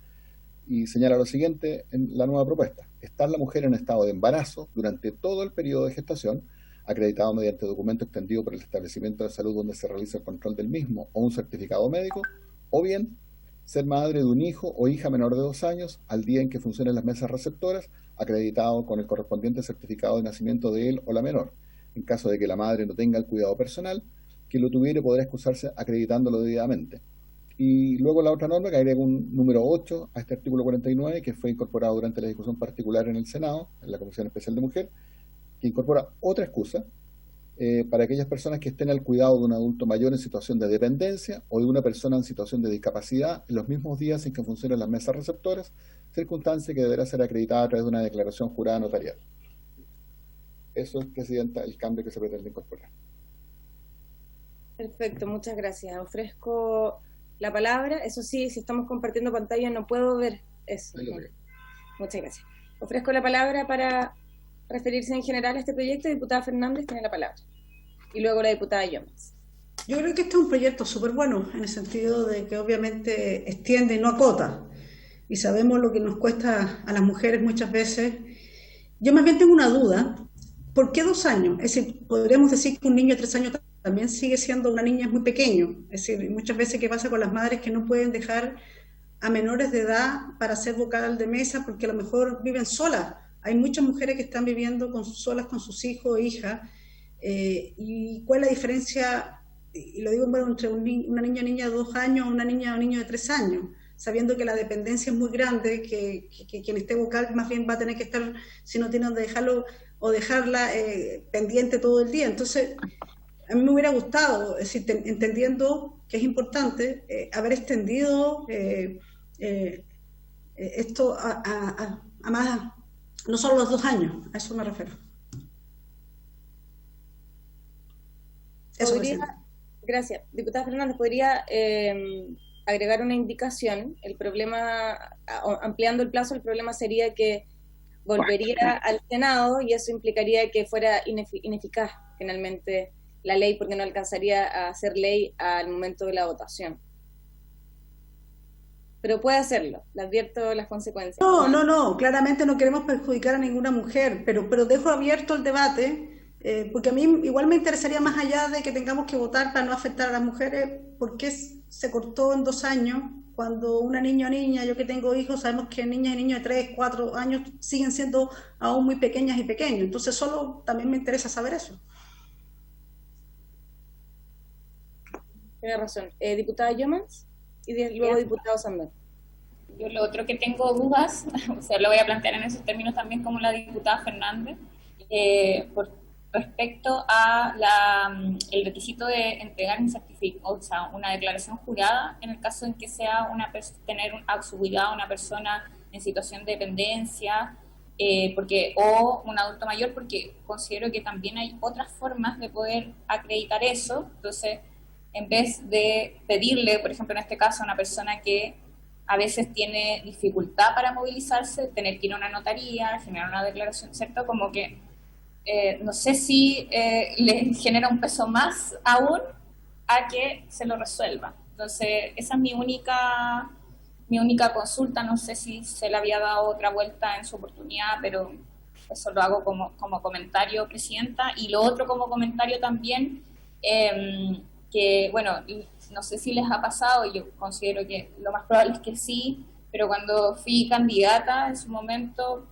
Y señala lo siguiente en la nueva propuesta: estar la mujer en estado de embarazo durante todo el periodo de gestación, acreditado mediante documento extendido por el establecimiento de salud donde se realiza el control del mismo o un certificado médico, o bien ser madre de un hijo o hija menor de 2 años al día en que funcionen las mesas receptoras, acreditado con el correspondiente certificado de nacimiento de él o la menor. En caso de que la madre no tenga el cuidado personal, quien lo tuviere podrá excusarse acreditándolo debidamente. Y luego la otra norma que agrega un número 8 a este artículo 49, que fue incorporado durante la discusión particular en el Senado, en la Comisión Especial de Mujer, que incorpora otra excusa para aquellas personas que estén al cuidado de un adulto mayor en situación de dependencia o de una persona en situación de discapacidad en los mismos días en que funcionan las mesas receptoras, circunstancia que deberá ser acreditada a través de una declaración jurada notarial. Eso es, Presidenta, el cambio que se pretende incorporar. Perfecto, muchas gracias. Ofrezco la palabra. Eso sí, si estamos compartiendo pantalla no puedo ver eso. Muchas gracias. Ofrezco la palabra para referirse en general a este proyecto. Diputada Fernández tiene la palabra. Y luego la diputada Yomes. Yo creo que este es un proyecto súper bueno, en el sentido de que obviamente extiende y no acota. Y sabemos lo que nos cuesta a las mujeres muchas veces. Yo más bien tengo una duda. ¿Por qué 2 años? Es decir, podríamos decir que un niño de 3 años también sigue siendo una niña muy pequeño. Es decir, muchas veces ¿qué pasa con las madres que no pueden dejar a menores de edad para ser vocal de mesa porque a lo mejor viven solas? Hay muchas mujeres que están viviendo solas con sus hijos o hijas. ¿Y cuál es la diferencia? Y lo digo, bueno, entre una niña de 2 años o una niña o un niño de 3 años, sabiendo que la dependencia es muy grande, que quien esté vocal más bien va a tener que estar, si no tiene donde dejarlo, o dejarla pendiente todo el día. Entonces, a mí me hubiera gustado, es decir, entendiendo que es importante haber extendido esto a más, no solo los 2 años, a eso me refiero. Gracias. Diputada Fernández, ¿podría agregar una indicación? El problema, ampliando el plazo, el problema sería que volvería al Senado y eso implicaría que fuera ineficaz finalmente la ley porque no alcanzaría a ser ley al momento de la votación. Pero puede hacerlo, le advierto las consecuencias. No, claramente no queremos perjudicar a ninguna mujer, pero dejo abierto el debate, porque a mí igual me interesaría, más allá de que tengamos que votar para no afectar a las mujeres, ¿por qué se cortó en 2 años? Cuando una niña o niña, yo que tengo hijos, sabemos que niñas y niños de 3, 4 años siguen siendo aún muy pequeñas y pequeños. Entonces solo también me interesa saber eso. Tiene razón. Diputada Yomes y luego diputado Sandón. Yo lo otro que tengo dudas, o sea, lo voy a plantear en esos términos también como la diputada Fernández, respecto a el requisito de entregar un certificado, o sea, una declaración jurada en el caso en que sea tener a su cuidado una persona en situación de dependencia, o un adulto mayor, porque considero que también hay otras formas de poder acreditar eso. Entonces, en vez de pedirle, por ejemplo, en este caso, a una persona que a veces tiene dificultad para movilizarse, tener que ir a una notaría, generar una declaración, ¿cierto? Como que no sé si le genera un peso más aún a que se lo resuelva. Entonces, esa es mi única consulta. No sé si se le había dado otra vuelta en su oportunidad, pero eso lo hago como comentario, Presidenta. Y lo otro como comentario también, que, bueno, no sé si les ha pasado, yo considero que lo más probable es que sí, pero cuando fui candidata en su momento,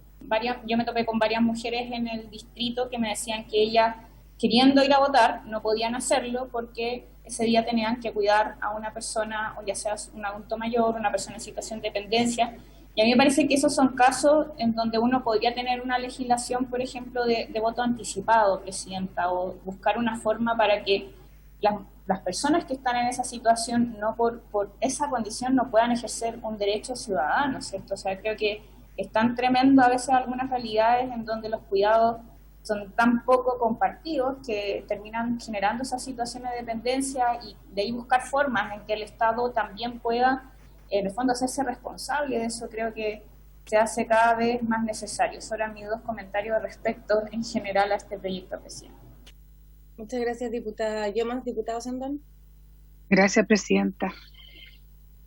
yo me topé con varias mujeres en el distrito que me decían que ellas, queriendo ir a votar, no podían hacerlo porque ese día tenían que cuidar a una persona, o ya sea un adulto mayor, una persona en situación de dependencia. Y a mí me parece que esos son casos en donde uno podría tener una legislación, por ejemplo, de voto anticipado, Presidenta, o buscar una forma para que las personas que están en esa situación, no por esa condición, no puedan ejercer un derecho ciudadano, ¿cierto? O sea, creo que es tan tremendo a veces algunas realidades en donde los cuidados son tan poco compartidos que terminan generando esas situaciones de dependencia, y de ahí buscar formas en que el Estado también pueda, en el fondo, hacerse responsable de eso. Creo que se hace cada vez más necesario. Esos eran mis 2 comentarios respecto en general a este proyecto, presidente. Muchas gracias, diputada Yomas. Diputado Sandón. Gracias, presidenta.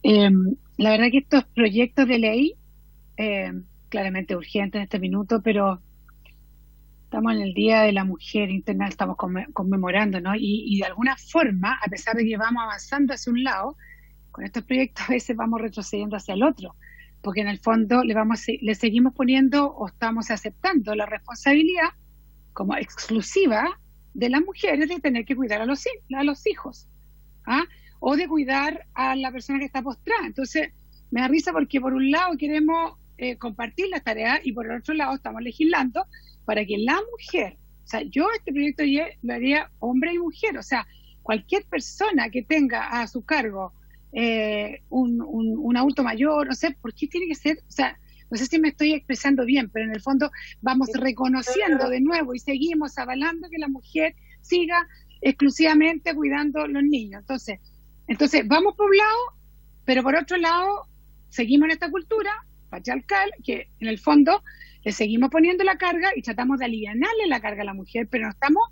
La verdad que estos proyectos de ley, claramente urgentes en este minuto, pero estamos en el Día de la Mujer Internacional, estamos conmemorando, ¿no? Y de alguna forma, a pesar de que vamos avanzando hacia un lado, con estos proyectos a veces vamos retrocediendo hacia el otro, porque en el fondo le seguimos poniendo o estamos aceptando la responsabilidad como exclusiva de las mujeres de tener que cuidar a los hijos, ¿ah? O de cuidar a la persona que está postrada. Entonces, me da risa porque por un lado queremos compartir las tareas y por el otro lado estamos legislando para que la mujer, o sea, yo este proyecto lo haría hombre y mujer, o sea, cualquier persona que tenga a su cargo un adulto mayor, no sé, ¿por qué tiene que ser? O sea, no sé si me estoy expresando bien, pero en el fondo vamos reconociendo de nuevo y seguimos avalando que la mujer siga exclusivamente cuidando los niños. Entonces vamos por un lado, pero por otro lado seguimos en esta cultura patriarcal que en el fondo le seguimos poniendo la carga y tratamos de alivianarle la carga a la mujer, pero no estamos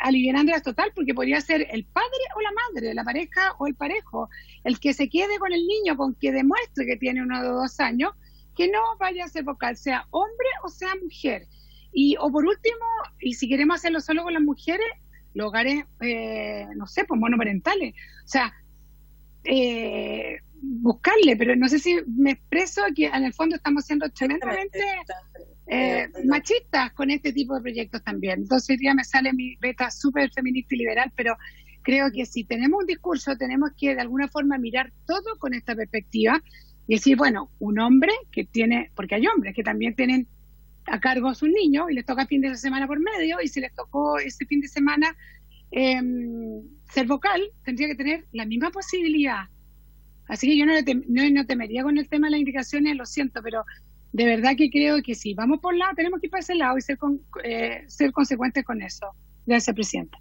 alivianándola total, porque podría ser el padre o la madre, la pareja o el parejo, el que se quede con el niño, con que demuestre que tiene 1 o 2 años, que no vaya a ser vocal, sea hombre o sea mujer. O por último, y si queremos hacerlo solo con las mujeres, los hogares, no sé, pues monoparentales. O sea, buscarle, pero no sé si me expreso que en el fondo estamos siendo tremendamente machistas con este tipo de proyectos también. Entonces hoy día me sale mi beta súper feminista y liberal, pero creo que si tenemos un discurso tenemos que de alguna forma mirar todo con esta perspectiva y decir, bueno, un hombre que tiene, porque hay hombres que también tienen a cargo a sus niños y les toca fin de semana por medio, y si les tocó ese fin de semana ser vocal, tendría que tener la misma posibilidad. Así que yo no temería con el tema de las indicaciones, lo siento, pero de verdad que creo que si vamos por un lado, tenemos que ir para ese lado y ser consecuentes con eso. Gracias, presidenta.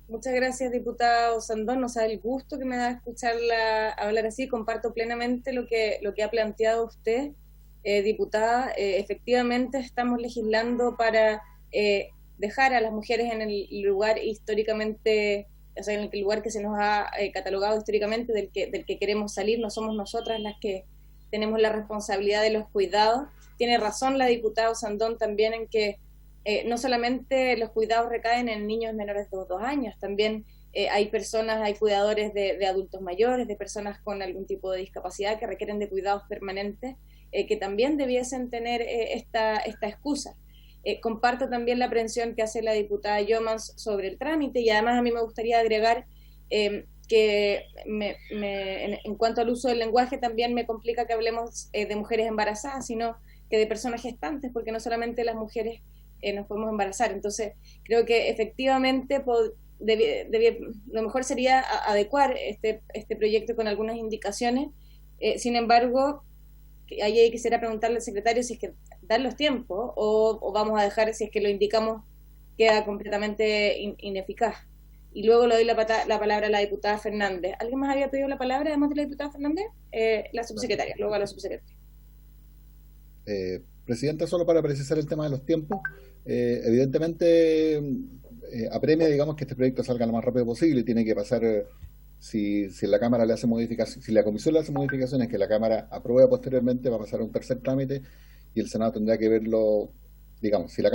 Muchas gracias, diputado Sandón. No sabe el gusto que me da escucharla hablar así. Comparto plenamente lo que ha planteado usted, diputada. Efectivamente, estamos legislando para dejar a las mujeres en el lugar históricamente, o sea, en el lugar que se nos ha catalogado históricamente, del que queremos salir. No somos nosotras las que tenemos la responsabilidad de los cuidados. Tiene razón la diputada Sandón también en que no solamente los cuidados recaen en niños menores de 2 años, también hay cuidadores de adultos mayores, de personas con algún tipo de discapacidad que requieren de cuidados permanentes, que también debiesen tener esta excusa. Comparto también la aprehensión que hace la diputada Yomas sobre el trámite, y además a mí me gustaría agregar que en cuanto al uso del lenguaje también me complica que hablemos de mujeres embarazadas, sino que de personas gestantes, porque no solamente las mujeres nos podemos embarazar. Entonces creo que efectivamente lo mejor sería adecuar este proyecto con algunas indicaciones. Sin embargo, ahí quisiera preguntarle al secretario si es que dan los tiempos o vamos a dejar, si es que lo indicamos, queda completamente ineficaz. Y luego le doy la palabra a la diputada Fernández. ¿Alguien más había pedido la palabra además de la diputada Fernández? La subsecretaria, luego a la subsecretaria. Presidenta, solo para precisar el tema de los tiempos, evidentemente apremia, digamos, que este proyecto salga lo más rápido posible. Tiene que pasar, si la Cámara le hace modificaciones, si la Comisión le hace modificaciones que la Cámara aprueba posteriormente, va a pasar a un tercer trámite y el Senado tendrá que verlo, digamos, si la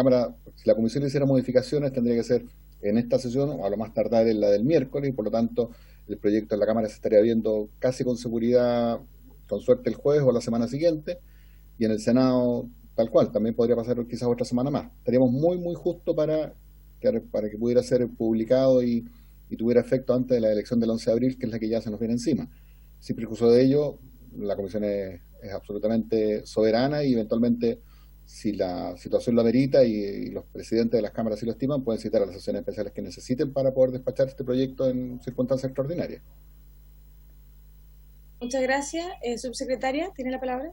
Comisión le hiciera modificaciones, tendría que ser en esta sesión o a lo más tardar en la del miércoles, y por lo tanto el proyecto en la Cámara se estaría viendo casi con seguridad, con suerte el jueves o la semana siguiente, y en el Senado tal cual, también podría pasar quizás otra semana más. Estaríamos muy, muy justo para que pudiera ser publicado y tuviera efecto antes de la elección del 11 de abril, que es la que ya se nos viene encima. Sin perjuicio de ello, la Comisión es absolutamente soberana y eventualmente, si la situación lo amerita y los presidentes de las cámaras sí lo estiman, pueden citar a las sesiones especiales que necesiten para poder despachar este proyecto en circunstancias extraordinarias. Muchas gracias. Subsecretaria, ¿tiene la palabra?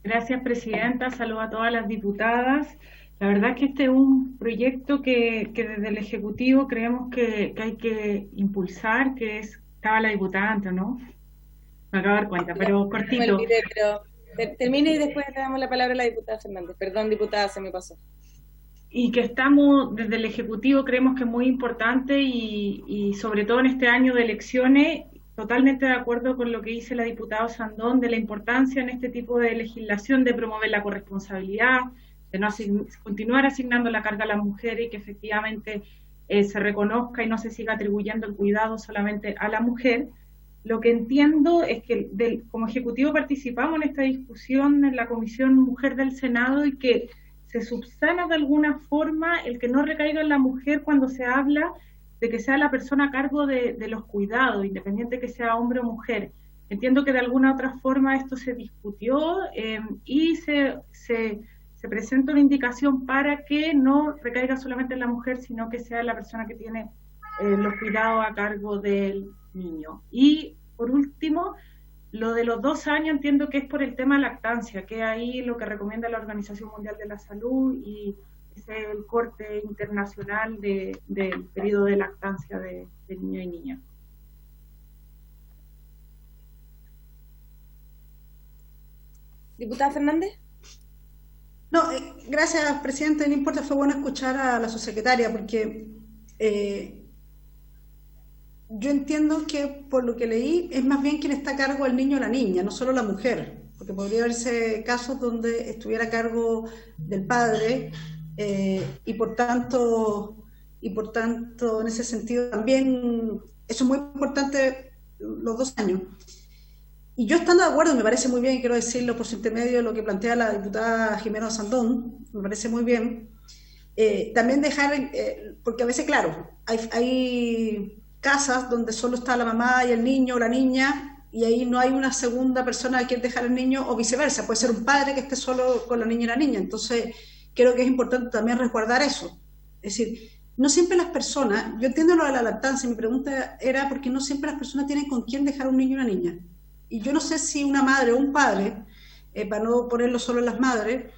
Gracias, presidenta. Saludo a todas las diputadas. La verdad es que este es un proyecto que desde el Ejecutivo creemos que hay que impulsar, que estaba la diputada antes, ¿no? Me acabo de dar cuenta, pero Me cortito. olvidé, pero termine y después le damos la palabra a la diputada Fernández. Perdón, diputada, se me pasó. Y que estamos, desde el Ejecutivo, creemos que es muy importante y sobre todo en este año de elecciones, totalmente de acuerdo con lo que dice la diputada Sandón de la importancia en este tipo de legislación de promover la corresponsabilidad, de no continuar asignando la carga a las mujeres y que efectivamente se reconozca y no se siga atribuyendo el cuidado solamente a la mujer. Lo que entiendo es que como Ejecutivo participamos en esta discusión en la Comisión Mujer del Senado y que se subsana de alguna forma el que no recaiga en la mujer cuando se habla de que sea la persona a cargo de los cuidados, independiente que sea hombre o mujer. Entiendo que de alguna otra forma esto se discutió y se presenta una indicación para que no recaiga solamente en la mujer, sino que sea la persona que tiene los cuidados a cargo del niño. Y por último, lo de los 2 años entiendo que es por el tema de lactancia, que es ahí lo que recomienda la Organización Mundial de la Salud y es el corte internacional del periodo de lactancia de niño y niña. Diputada Fernández. No, gracias, presidente. No importa, fue bueno escuchar a la subsecretaria porque yo entiendo que por lo que leí es más bien quien está a cargo el niño o la niña, no solo la mujer, porque podría haberse casos donde estuviera a cargo del padre y por tanto en ese sentido también eso es muy importante, los 2 años. Y yo estando de acuerdo, me parece muy bien, quiero decirlo por su intermedio, lo que plantea la diputada Jimena Sandón, me parece muy bien. También dejar, porque a veces, claro, hay casas donde solo está la mamá y el niño o la niña, y ahí no hay una segunda persona a quien dejar el niño, o viceversa, puede ser un padre que esté solo con la niña y la niña. Entonces, creo que es importante también resguardar eso. Es decir, no siempre las personas, yo entiendo lo de la lactancia, mi pregunta era porque no siempre las personas tienen con quién dejar un niño y una niña. Y yo no sé si una madre o un padre, para no ponerlo solo en las madres,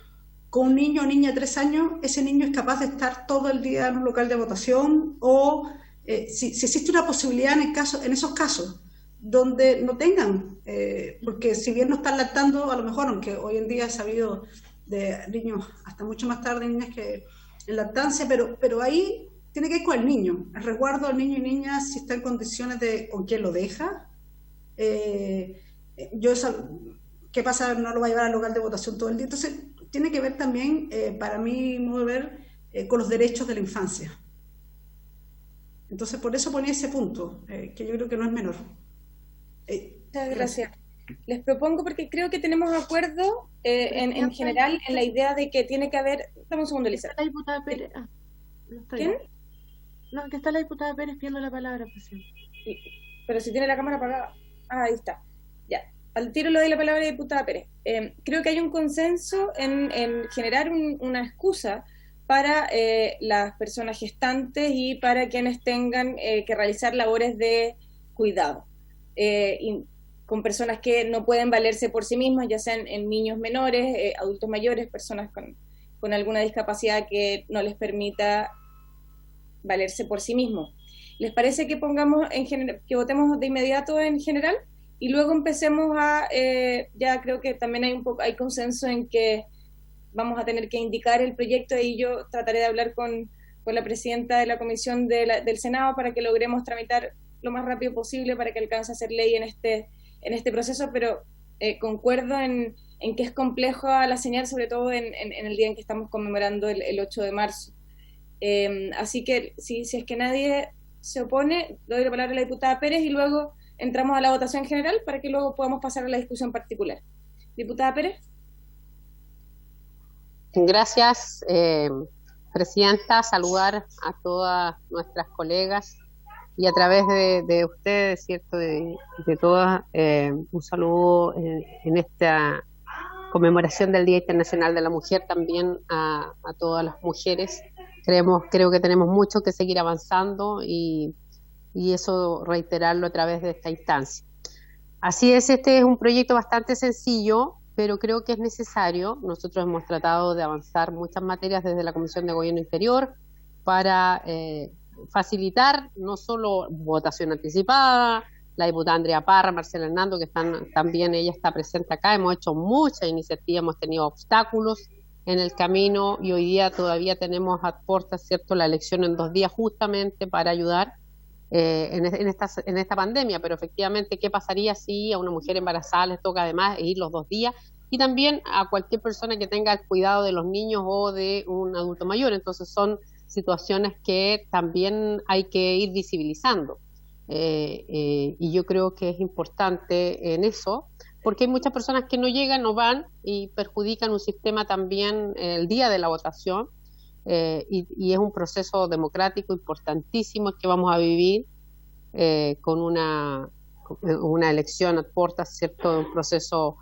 con un niño o niña de 3 años, ese niño es capaz de estar todo el día en un local de votación o si existe una posibilidad en esos casos donde no tengan, porque si bien no están lactando, a lo mejor, aunque hoy en día he sabido de niños hasta mucho más tarde, niñas que en lactancia, pero ahí tiene que ir con el niño, el resguardo del niño y niña, si está en condiciones de con quién lo deja. ¿Qué pasa? No lo va a llevar al local de votación todo el día. Entonces, tiene que ver también, para mí, modo de ver, con los derechos de la infancia. Entonces, por eso ponía ese punto, que yo creo que no es menor. Muchas gracias. Les propongo, porque creo que tenemos acuerdo en general en la idea de que tiene que haber... Dame un segundo, Elisa. La diputada Pérez. ¿Quién? No, que está la diputada Pérez pidiendo la palabra, presidente. Pero si tiene la cámara apagada. Ah, ahí está. Ya. Al tiro le doy la palabra a la diputada Pérez. Creo que hay un consenso en generar una excusa para las personas gestantes y para quienes tengan que realizar labores de cuidado. Con personas que no pueden valerse por sí mismas, ya sean en niños menores, adultos mayores, personas con alguna discapacidad que no les permita valerse por sí mismos. ¿Les parece que pongamos que votemos de inmediato en general? Y luego empecemos ya creo que también hay consenso en que vamos a tener que indicar el proyecto y yo trataré de hablar con la presidenta de la comisión del Senado para que logremos tramitar lo más rápido posible para que alcance a ser ley en este proceso, pero concuerdo en que es complejo la señal, sobre todo en el día en que estamos conmemorando el 8 de marzo. Así que si es que nadie se opone, doy la palabra a la diputada Pérez y luego entramos a la votación general para que luego podamos pasar a la discusión particular. Diputada Pérez. Gracias, presidenta. Saludar a todas nuestras colegas y a través de ustedes, ¿cierto? De todas, un saludo en esta conmemoración del Día Internacional de la Mujer también a todas las mujeres. Creo que tenemos mucho que seguir avanzando y eso reiterarlo a través de esta instancia. Así es, este es un proyecto bastante sencillo, pero creo que es necesario. Nosotros hemos tratado de avanzar muchas materias desde la Comisión de Gobierno Interior para facilitar no solo votación anticipada, la diputada Andrea Parra, Marcela Hernando, que están también, ella está presente acá. Hemos hecho muchas iniciativas, hemos tenido obstáculos en el camino y hoy día todavía tenemos a puertas, ¿cierto?, la elección en 2 días justamente para ayudar en esta pandemia, pero efectivamente, ¿qué pasaría si a una mujer embarazada les toca además ir los 2 días? Y también a cualquier persona que tenga el cuidado de los niños o de un adulto mayor. Entonces son situaciones que también hay que ir visibilizando. Y yo creo que es importante en eso, porque hay muchas personas que no llegan, no van y perjudican un sistema también el día de la votación. Y es un proceso democrático importantísimo que vamos a vivir con una elección a puertas, ¿cierto?, un proceso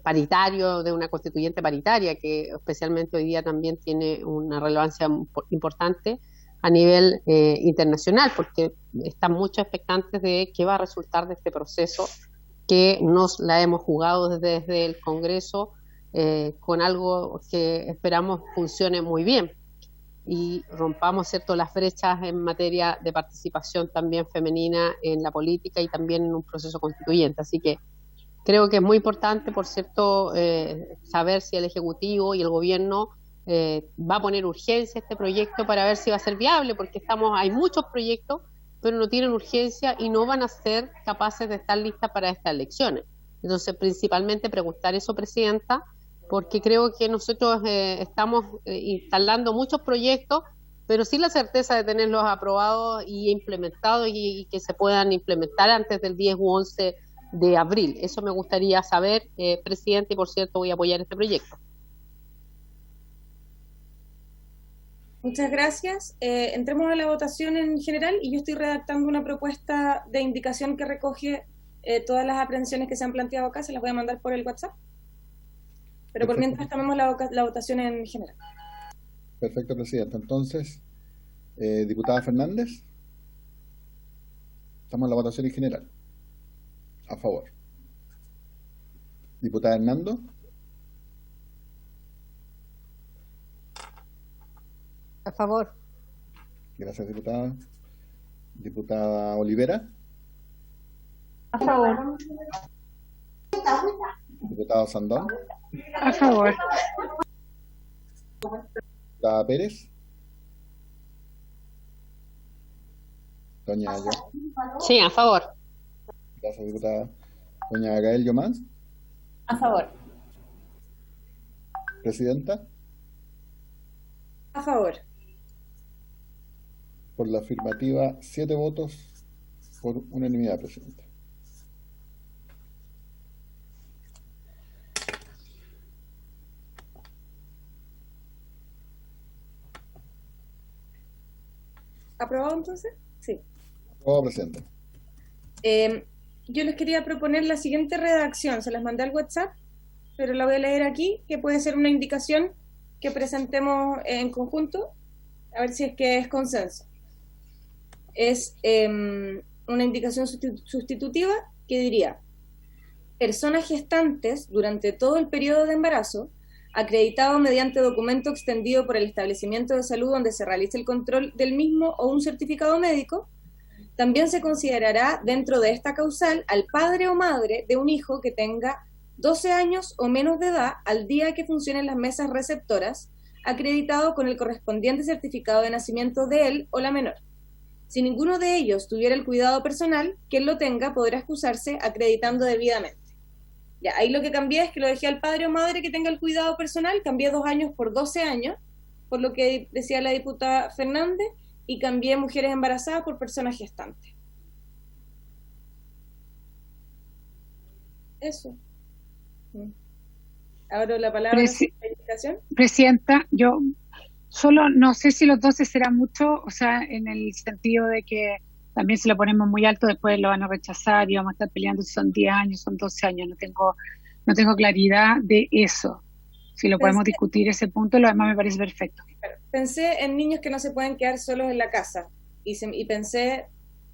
paritario, de una constituyente paritaria, que especialmente hoy día también tiene una relevancia importante a nivel internacional, porque están muchos expectantes de qué va a resultar de este proceso, que nos la hemos jugado desde el Congreso con algo que esperamos funcione muy bien y rompamos, ¿cierto?, las brechas en materia de participación también femenina en la política y también en un proceso constituyente. Así que creo que es muy importante, por cierto, saber si el Ejecutivo y el Gobierno va a poner urgencia a este proyecto para ver si va a ser viable, porque hay muchos proyectos, pero no tienen urgencia y no van a ser capaces de estar listas para estas elecciones. Entonces, principalmente preguntar eso, Presidenta, porque creo que nosotros estamos instalando muchos proyectos, pero sin la certeza de tenerlos aprobados y implementados y que se puedan implementar antes del 10 u 11 de abril. Eso me gustaría saber, Presidente, y por cierto voy a apoyar este proyecto. Muchas gracias. Entremos a la votación en general y yo estoy redactando una propuesta de indicación que recoge todas las aprehensiones que se han planteado acá. Se las voy a mandar por el WhatsApp. Pero por mientras tomemos la votación en general. Perfecto, Presidenta. Entonces, diputada Fernández, estamos en la votación en general. A favor. Diputada Hernando. A favor. Gracias, diputada. Diputada Olivera. A favor. Diputado Sandón. A favor. Diputada Pérez. Doña Aya. Sí, a favor. Gracias, diputada. Doña Gael Yomás. A favor. Presidenta. A favor. Por la afirmativa, 7 votos por unanimidad, Presidenta. ¿Aprobado entonces? Sí. Aprobado, Presidenta. Yo les quería proponer la siguiente redacción. Se las mandé al WhatsApp, pero la voy a leer aquí, que puede ser una indicación que presentemos en conjunto, a ver si es que es consenso. Es una indicación sustitutiva que diría: personas gestantes durante todo el periodo de embarazo, acreditado mediante documento extendido por el establecimiento de salud donde se realice el control del mismo o un certificado médico. También se considerará dentro de esta causal al padre o madre de un hijo que tenga 12 años o menos de edad al día que funcionen las mesas receptoras, acreditado con el correspondiente certificado de nacimiento de él o la menor. Si ninguno de ellos tuviera el cuidado personal, quien lo tenga podrá excusarse acreditando debidamente. Ya, ahí lo que cambié es que lo dejé al padre o madre que tenga el cuidado personal, cambié 2 años por 12 años, por lo que decía la diputada Fernández, y cambié mujeres embarazadas por personas gestantes. Eso. Abro la palabra para explicación. Presidenta, yo solo no sé si los 12 será mucho, o sea, en el sentido de que también si lo ponemos muy alto después lo van a rechazar y vamos a estar peleando si son 10 años, son 12 años, no tengo claridad de eso. Si lo podemos discutir ese punto, lo demás me parece perfecto. Pensé en niños que no se pueden quedar solos en la casa y pensé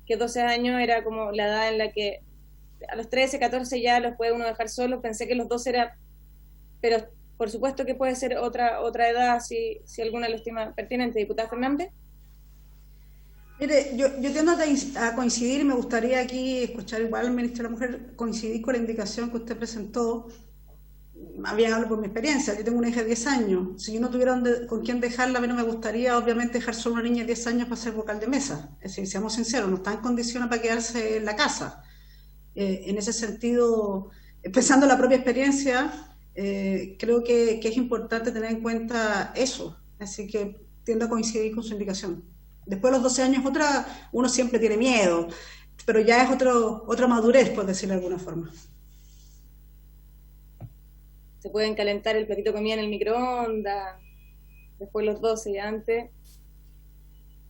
que 12 años era como la edad en la que a los 13, 14 ya los puede uno dejar solos. Pensé que los 12 era, pero por supuesto que puede ser otra edad si alguna lo estima pertinente. Diputada Fernández. Mire, yo tiendo a coincidir y me gustaría aquí escuchar igual al Ministro de la Mujer, coincidir con la indicación que usted presentó. Había hablo por mi experiencia, yo tengo una hija de 10 años, si yo no tuviera con quién dejarla, a mí no me gustaría obviamente dejar solo una niña de 10 años para ser vocal de mesa, es decir, seamos sinceros, no está en condiciones para quedarse en la casa. En ese sentido, pensando en la propia experiencia, creo que es importante tener en cuenta eso, así que tiendo a coincidir con su indicación. Después de los 12 años uno siempre tiene miedo, pero ya es otra madurez, por decirlo de alguna forma. Se pueden calentar el platito de comida en el microondas, después los 12 y antes,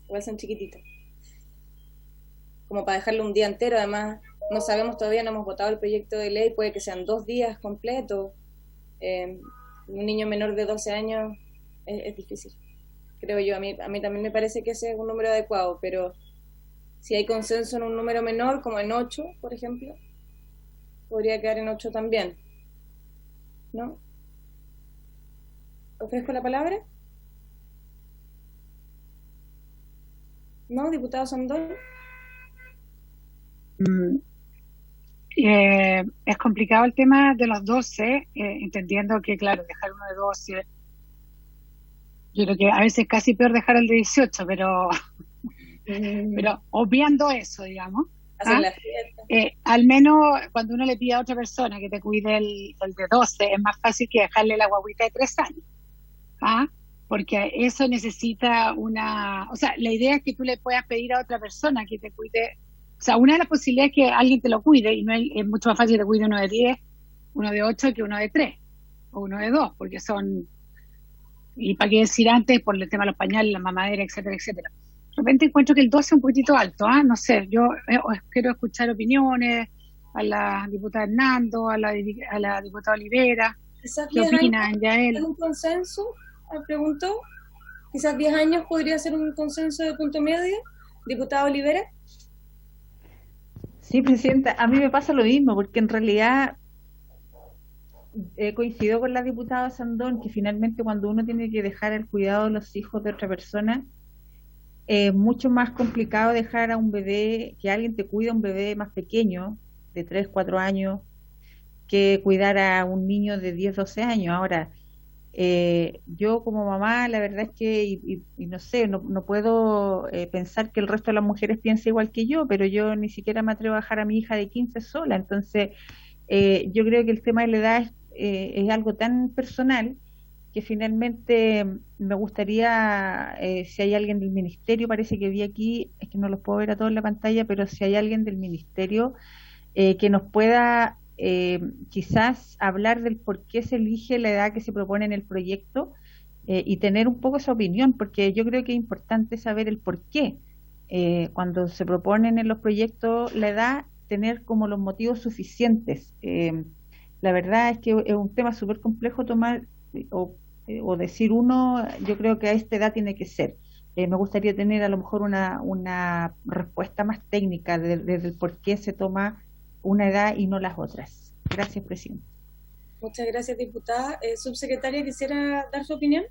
igual son chiquititos. Como para dejarlo un día entero, además no sabemos todavía, no hemos votado el proyecto de ley, puede que sean 2 días completos. Un niño menor de 12 años es difícil, creo yo. A mí también me parece que ese es un número adecuado, pero si hay consenso en un número menor, como en 8, por ejemplo, podría quedar en 8 también. ¿No? ¿Ofrezco la palabra? ¿No, diputado Sandón? Es complicado el tema de los 12, entendiendo que, claro, dejar uno de 12, yo creo que a veces es casi peor dejar el de 18, pero obviando eso, digamos. Al menos cuando uno le pide a otra persona que te cuide el de 12, es más fácil que dejarle la guaguita de 3 años, porque eso necesita o sea, la idea es que tú le puedas pedir a otra persona que te cuide. O sea, una de las posibilidades es que alguien te lo cuide, y no es mucho más fácil que te cuide uno de 10, uno de 8 que uno de 3, o uno de 2, porque son, y para qué decir antes, por el tema de los pañales, la mamadera, etcétera, etcétera. De repente encuentro que el 12 es un poquitito alto, no sé, yo quiero escuchar opiniones a la diputada Hernando, a la diputada Olivera. ¿Qué opinan, Yael? ¿Es un consenso? Preguntó. Quizás 10 años podría ser un consenso de punto medio. Diputada Olivera. Sí, Presidenta, a mí me pasa lo mismo, porque en realidad coincido con la diputada Sandón, que finalmente cuando uno tiene que dejar el cuidado de los hijos de otra persona, es mucho más complicado dejar a un bebé, que alguien te cuide a un bebé más pequeño, de 3, 4 años, que cuidar a un niño de 10, 12 años. Ahora, yo como mamá, la verdad es que, y no sé, no puedo pensar que el resto de las mujeres piense igual que yo, pero yo ni siquiera me atrevo a dejar a mi hija de 15 sola. Entonces, yo creo que el tema de la edad es algo tan personal que finalmente me gustaría, si hay alguien del ministerio, parece que vi aquí, es que no los puedo ver a todos en la pantalla, pero si hay alguien del ministerio que nos pueda quizás hablar del por qué se elige la edad que se propone en el proyecto, y tener un poco esa opinión, porque yo creo que es importante saber el por qué. Cuando se proponen en los proyectos la edad, tener como los motivos suficientes. La verdad es que es un tema súper complejo tomar o decir uno, yo creo que a esta edad tiene que ser. Me gustaría tener a lo mejor una respuesta más técnica desde el por qué se toma una edad y no las otras. Gracias, Presidenta. Muchas gracias, diputada. Subsecretaria, ¿quisiera dar su opinión?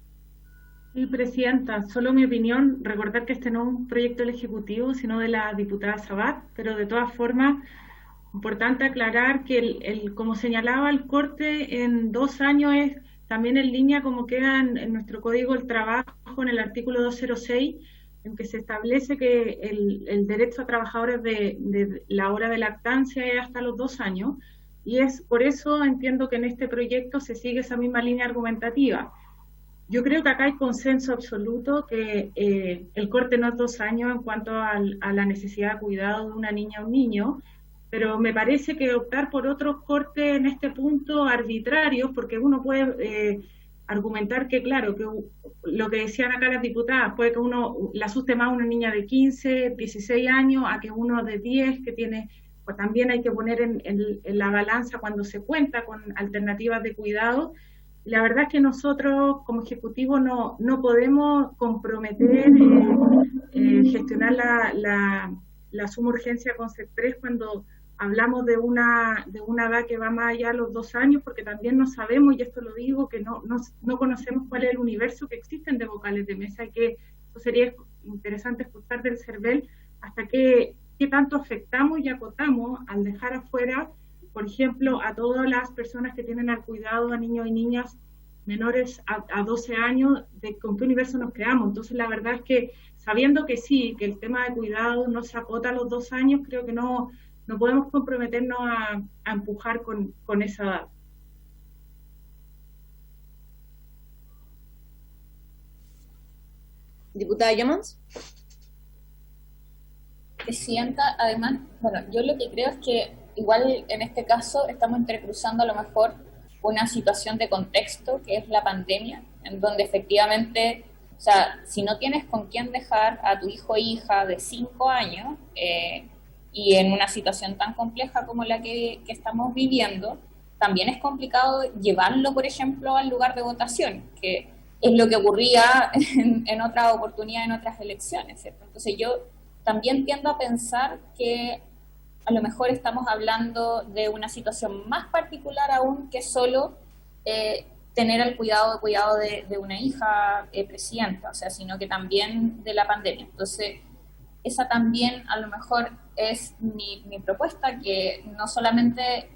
Sí, Presidenta, solo mi opinión, recordar que este no es un proyecto del Ejecutivo, sino de la diputada Sabat, pero de todas formas, importante aclarar que como señalaba, el corte en 2 años es también en línea como queda en nuestro Código del Trabajo, en el artículo 206, en que se establece que el derecho a trabajadores de la hora de lactancia es hasta los 2 años, y es por eso entiendo que en este proyecto se sigue esa misma línea argumentativa. Yo creo que acá hay consenso absoluto que el corte no es 2 años en cuanto a la necesidad de cuidado de una niña o un niño, pero me parece que optar por otros cortes en este punto arbitrarios, porque uno puede argumentar que, claro, que lo que decían acá las diputadas, puede que uno le asuste más a una niña de 15, 16 años, a que uno de 10, que tiene, pues también hay que poner en la balanza cuando se cuenta con alternativas de cuidado. La verdad es que nosotros como Ejecutivo no podemos comprometer gestionar la suma urgencia con CEP3 cuando hablamos de una edad que va más allá de los 2 años, porque también no sabemos, y esto lo digo, que no conocemos cuál es el universo que existen de vocales de mesa, que eso sería interesante escuchar del CERVEL, hasta qué tanto afectamos y acotamos al dejar afuera, por ejemplo, a todas las personas que tienen al cuidado a niños y niñas menores a 12 años, de con qué universo nos creamos. Entonces, la verdad es que, sabiendo que sí, que el tema de cuidado no se acota a los 2 años, creo que no podemos comprometernos a empujar con esa edad. Diputada Yomans. Presidenta, además, bueno, yo lo que creo es que igual en este caso estamos entrecruzando a lo mejor una situación de contexto que es la pandemia, en donde efectivamente, o sea, si no tienes con quién dejar a tu hijo o hija de 5 años, y en una situación tan compleja como la que estamos viviendo, también es complicado llevarlo, por ejemplo, al lugar de votación, que es lo que ocurría en otras oportunidades, en otras elecciones, ¿cierto? Entonces yo también tiendo a pensar que a lo mejor estamos hablando de una situación más particular aún que solo tener el cuidado de una hija presidenta, o sea, sino que también de la pandemia. Entonces, esa también a lo mejor es mi propuesta, que no solamente,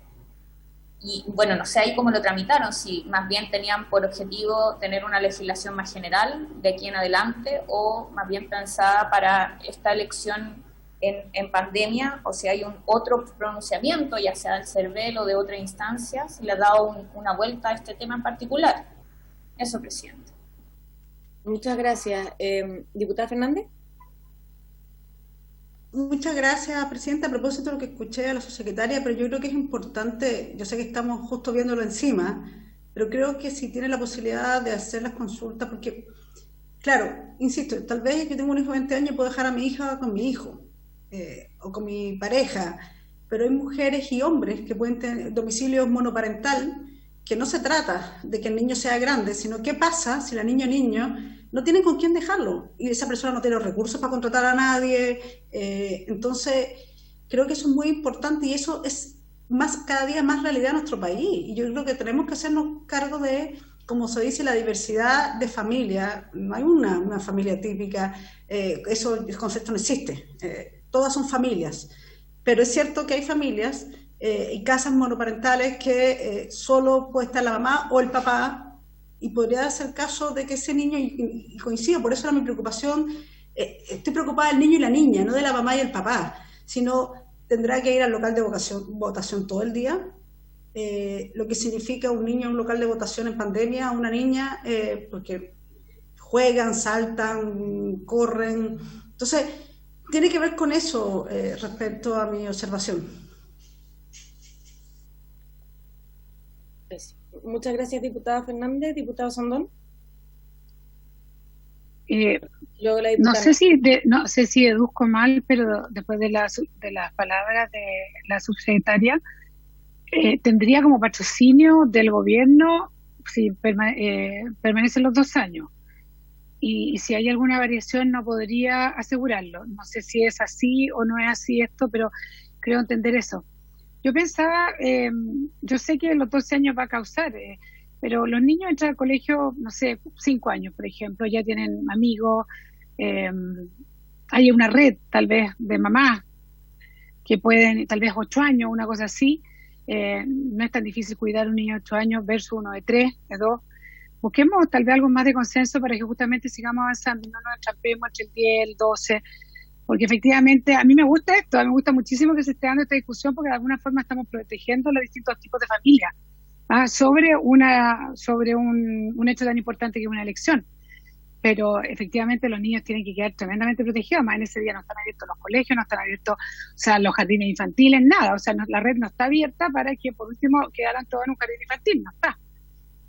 y bueno, no sé ahí cómo lo tramitaron, si más bien tenían por objetivo tener una legislación más general de aquí en adelante, o más bien pensada para esta elección en pandemia, o si hay otro pronunciamiento, ya sea del CERVEL o de otra instancia, si le ha dado una vuelta a este tema en particular. Eso, Presidente. Muchas gracias. Diputada Fernández. Muchas gracias, Presidenta. A propósito de lo que escuché a la subsecretaria, pero yo creo que es importante, yo sé que estamos justo viéndolo encima, pero creo que si tiene la posibilidad de hacer las consultas, porque, claro, insisto, tal vez yo tengo un hijo de 20 años y puedo dejar a mi hija con mi hijo, o con mi pareja, pero hay mujeres y hombres que pueden tener domicilio monoparental, que no se trata de que el niño sea grande, sino qué pasa si la niña o niño no tienen con quién dejarlo y esa persona no tiene los recursos para contratar a nadie. Entonces creo que eso es muy importante y eso es cada día más realidad en nuestro país, y yo creo que tenemos que hacernos cargo de, como se dice, la diversidad de familias. No hay una familia típica, el concepto no existe, todas son familias, pero es cierto que hay familias y casas monoparentales que solo puede estar la mamá o el papá, y podría darse el caso de que ese niño, y coincido, por eso era mi preocupación, estoy preocupada del niño y la niña, no de la mamá y el papá, sino tendrá que ir al local de votación todo el día, lo que significa un niño en un local de votación en pandemia, una niña, porque juegan, saltan, corren. Entonces, tiene que ver con eso respecto a mi observación. Muchas gracias, diputada Fernández. Diputado Sandón. No sé si deduzco mal, pero después de las palabras de la subsecretaria, tendría como patrocinio del gobierno si permanecen los 2 años. Y si hay alguna variación no podría asegurarlo. No sé si es así o no es así esto, pero creo entender eso. Yo pensaba, yo sé que los 12 años va a causar, pero los niños entran al colegio, no sé, 5 años, por ejemplo, ya tienen amigos, hay una red tal vez de mamás que pueden, tal vez 8 años, una cosa así. No es tan difícil cuidar a un niño de 8 años versus uno de 3, de 2. Busquemos tal vez algo más de consenso para que justamente sigamos avanzando, no nos atrapemos entre el 10 y el 12, porque efectivamente a mí me gusta esto, a mí me gusta muchísimo que se esté dando esta discusión, porque de alguna forma estamos protegiendo los distintos tipos de familias sobre un hecho tan importante que es una elección. Pero efectivamente los niños tienen que quedar tremendamente protegidos, además en ese día no están abiertos los colegios, no están abiertos, o sea, los jardines infantiles, nada, o sea, la red no está abierta para que por último quedaran todos en un jardín infantil, no está.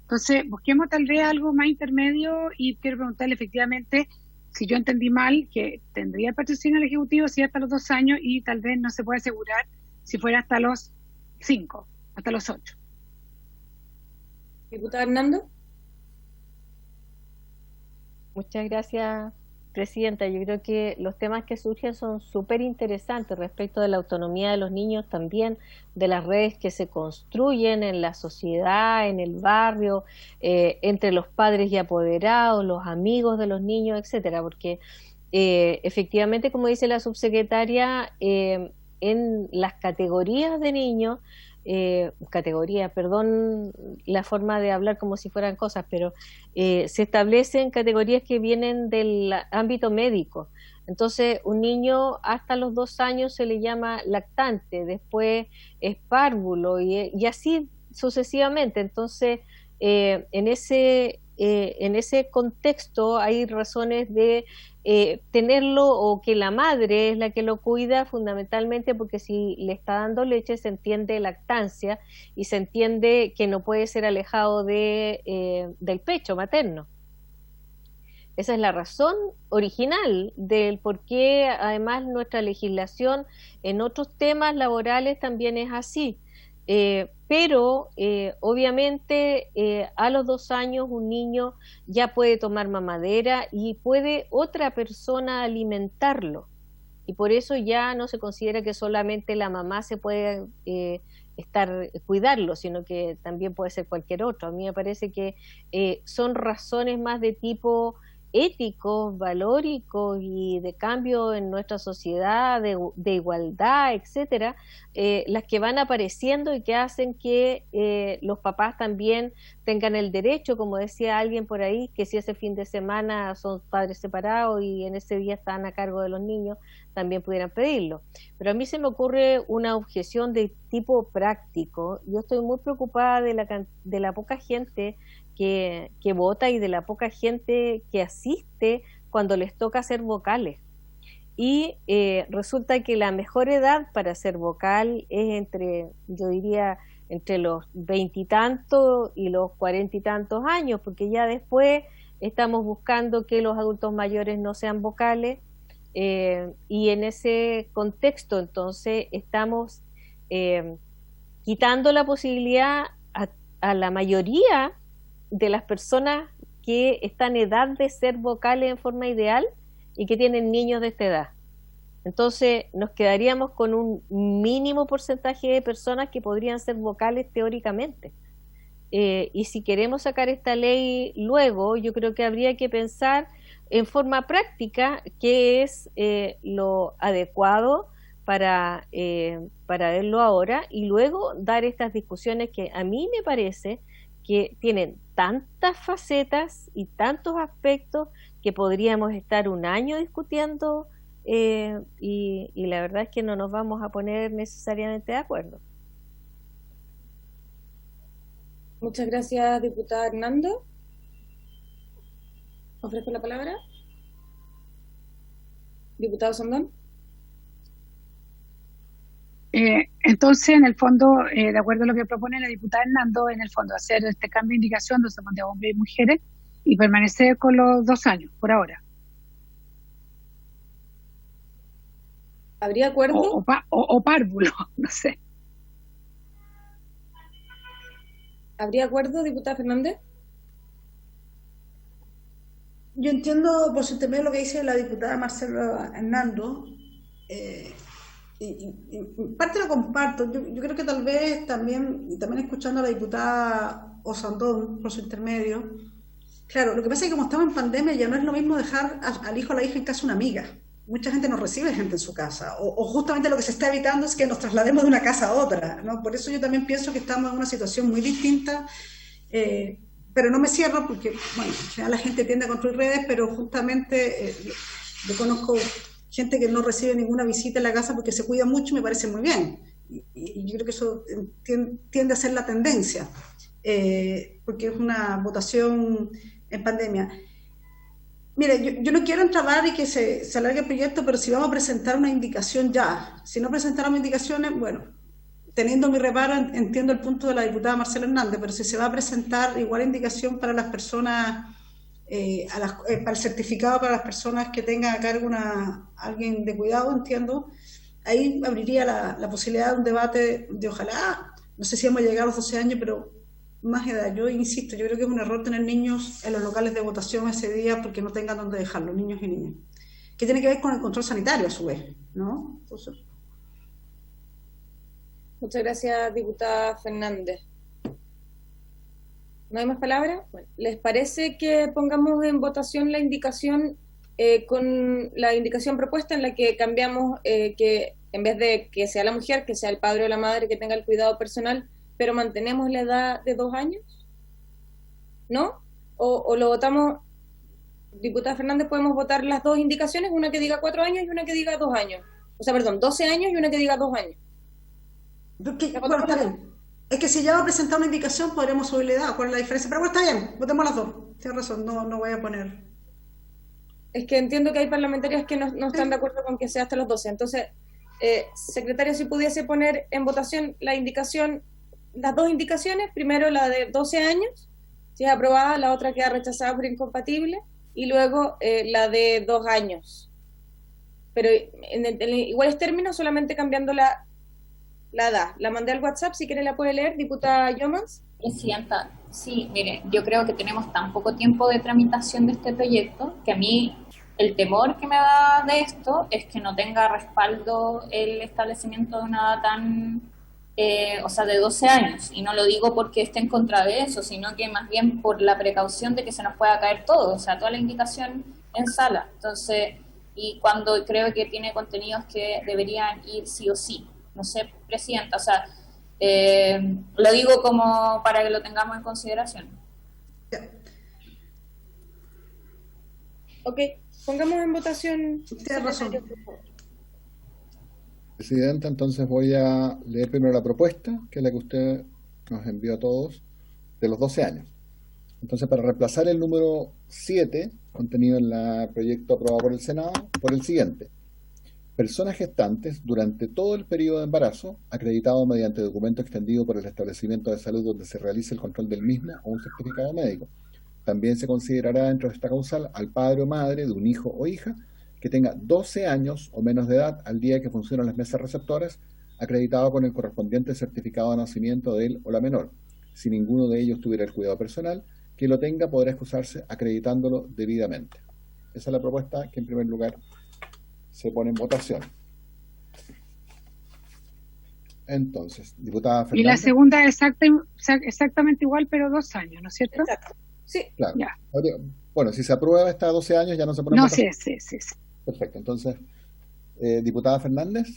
Entonces, busquemos tal vez algo más intermedio, y quiero preguntarle efectivamente si yo entendí mal, que tendría el patrocinio del Ejecutivo si hasta los 2 años, y tal vez no se puede asegurar si fuera hasta los 5, hasta los 8. Diputada Hernando. Muchas gracias, Presidenta, yo creo que los temas que surgen son súper interesantes respecto de la autonomía de los niños, también de las redes que se construyen en la sociedad, en el barrio, entre los padres y apoderados, los amigos de los niños, etcétera, porque efectivamente, como dice la subsecretaria, en las categorías de niños, perdón la forma de hablar como si fueran cosas, pero se establecen categorías que vienen del ámbito médico. Entonces, un niño hasta los 2 años se le llama lactante, después es párvulo y así sucesivamente. Entonces, en ese contexto hay razones de tenerlo, o que la madre es la que lo cuida, fundamentalmente porque si le está dando leche se entiende lactancia y se entiende que no puede ser alejado del pecho materno. Esa es la razón original del por qué, además, nuestra legislación en otros temas laborales también es así. Pero obviamente a los 2 años un niño ya puede tomar mamadera y puede otra persona alimentarlo, y por eso ya no se considera que solamente la mamá se puede cuidarlo, sino que también puede ser cualquier otro. A mí me parece que son razones más de tipo éticos, valóricos y de cambio en nuestra sociedad, de igualdad, etcétera, las que van apareciendo y que hacen que los papás también tengan el derecho, como decía alguien por ahí, que si ese fin de semana son padres separados y en ese día están a cargo de los niños, también pudieran pedirlo. Pero a mí se me ocurre una objeción de tipo práctico. Yo estoy muy preocupada de la poca gente que vota y de la poca gente que asiste cuando les toca ser vocales. Y resulta que la mejor edad para ser vocal es yo diría, entre los 20 y tantos y los 40 y tantos años, porque ya después estamos buscando que los adultos mayores no sean vocales, y en ese contexto entonces estamos quitando la posibilidad a la mayoría de las personas que están en edad de ser vocales en forma ideal y que tienen niños de esta edad. Entonces nos quedaríamos con un mínimo porcentaje de personas que podrían ser vocales teóricamente. Y si queremos sacar esta ley luego, yo creo que habría que pensar en forma práctica qué es lo adecuado para verlo ahora, y luego dar estas discusiones que a mí me parece que tienen tantas facetas y tantos aspectos que podríamos estar un año discutiendo, y la verdad es que no nos vamos a poner necesariamente de acuerdo. Muchas gracias, diputada Hernando. ¿Ofrezco la palabra? Diputado Sandón. Entonces, en el fondo, de acuerdo a lo que propone la diputada Hernando, en el fondo hacer este cambio de indicación donde se pone hombres y mujeres y permanecer con los 2 años, por ahora. ¿Habría acuerdo? O párvulo, no sé. ¿Habría acuerdo, diputada Fernández? Yo entiendo por su intermedio lo que dice la diputada Marcela Hernando, y parte lo comparto. Yo creo que tal vez también escuchando a la diputada Osandón por su intermedio, claro, lo que pasa es que como estamos en pandemia ya no es lo mismo dejar al hijo o a la hija en casa de una amiga. Mucha gente no recibe gente en su casa, o justamente lo que se está evitando es que nos traslademos de una casa a otra, ¿no? Por eso yo también pienso que estamos en una situación muy distinta, pero no me cierro porque, bueno, ya la gente tiende a construir redes, pero justamente yo conozco gente que no recibe ninguna visita en la casa porque se cuida mucho, y me parece muy bien, y yo creo que eso tiende a ser la tendencia, porque es una votación en pandemia. Mire, yo no quiero entrabar y que se alargue el proyecto, pero si vamos a presentar una indicación ya, si no presentáramos indicaciones, bueno, teniendo mi reparo, entiendo el punto de la diputada Marcela Hernández, pero si se va a presentar igual indicación para las personas, para el certificado para las personas que tengan a cargo alguien de cuidado, entiendo, ahí abriría la posibilidad de un debate de ojalá, no sé si vamos a llegar a los 12 años, pero más edad. Yo insisto, yo creo que es un error tener niños en los locales de votación ese día porque no tengan dónde dejarlos, niños y niñas. Que tiene que ver con el control sanitario a su vez, ¿no? Entonces... Muchas gracias, diputada Fernández. ¿No hay más palabras? Bueno, ¿les parece que pongamos en votación la indicación con la indicación propuesta en la que cambiamos que en vez de que sea la mujer, que sea el padre o la madre que tenga el cuidado personal, pero mantenemos la edad de 2 años? ¿No? ¿O lo votamos? Diputada Fernández, podemos votar las dos indicaciones, una que diga 4 años y una que diga 2 años. O sea, perdón, 12 años y una que diga 2 años. Bueno, está bien. Es que si ya va a presentar una indicación, podremos subir la edad. ¿Cuál es la diferencia? Pero bueno, está bien, votemos las dos. Tienes razón, no voy a poner... Es que entiendo que hay parlamentarias que no están de acuerdo con que sea hasta los 12. Entonces, secretario, si pudiese poner en votación la indicación, las dos indicaciones, primero la de 12 años, si es aprobada, la otra queda rechazada por incompatible, y luego la de 2 años. Pero en iguales términos, solamente cambiando la edad. La mandé al WhatsApp, si quiere la puede leer, diputada Yomans. Presidenta, sí, mire, yo creo que tenemos tan poco tiempo de tramitación de este proyecto que a mí el temor que me da de esto es que no tenga respaldo el establecimiento de una edad tan, o sea, de 12 años. Y no lo digo porque esté en contra de eso, sino que más bien por la precaución de que se nos pueda caer todo, o sea, toda la indicación en sala. Entonces, y cuando creo que tiene contenidos que deberían ir sí o sí. No sé, presidenta, o sea, lo digo como para que lo tengamos en consideración. Ok, pongamos en votación. Tienes razón. Presidenta, entonces voy a leer primero la propuesta, que es la que usted nos envió a todos, de los 12 años. Entonces, para reemplazar el número 7, contenido en el proyecto aprobado por el Senado, por el siguiente. Personas gestantes durante todo el periodo de embarazo, acreditado mediante documento extendido por el establecimiento de salud donde se realice el control del mismo o un certificado médico. También se considerará dentro de esta causal al padre o madre de un hijo o hija que tenga 12 años o menos de edad al día que funcionan las mesas receptoras, acreditado con el correspondiente certificado de nacimiento de él o la menor. Si ninguno de ellos tuviera el cuidado personal, quien lo tenga podrá excusarse acreditándolo debidamente. Esa es la propuesta que en primer lugar se pone en votación. Entonces, diputada Fernández. Y la segunda exactamente igual, pero 2 años, ¿no es cierto? Exacto. Sí. Claro. Ya. Bueno, si se aprueba esta 12 años ya no se pone en No, votación. sí. Perfecto. Entonces, diputada Fernández.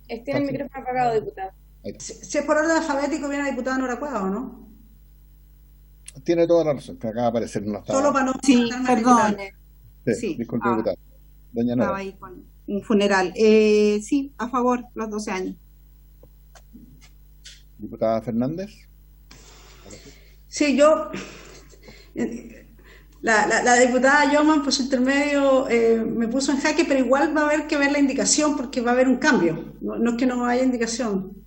Tiene el micrófono apagado, diputada. Si es por orden alfabético, viene la diputada Nora Cueva, ¿o no? Tiene toda la razón, que acaba de aparecer. No estaba... Solo para no... Sí, perdón. Sí, disculpe, diputada. Doña Nora. Estaba ahí con un funeral. Sí, a favor, los 12 años. Diputada Fernández. Sí, yo... La diputada Yoman, por su intermedio, me puso en jaque, pero igual va a haber que ver la indicación porque va a haber un cambio. No es que no haya indicación.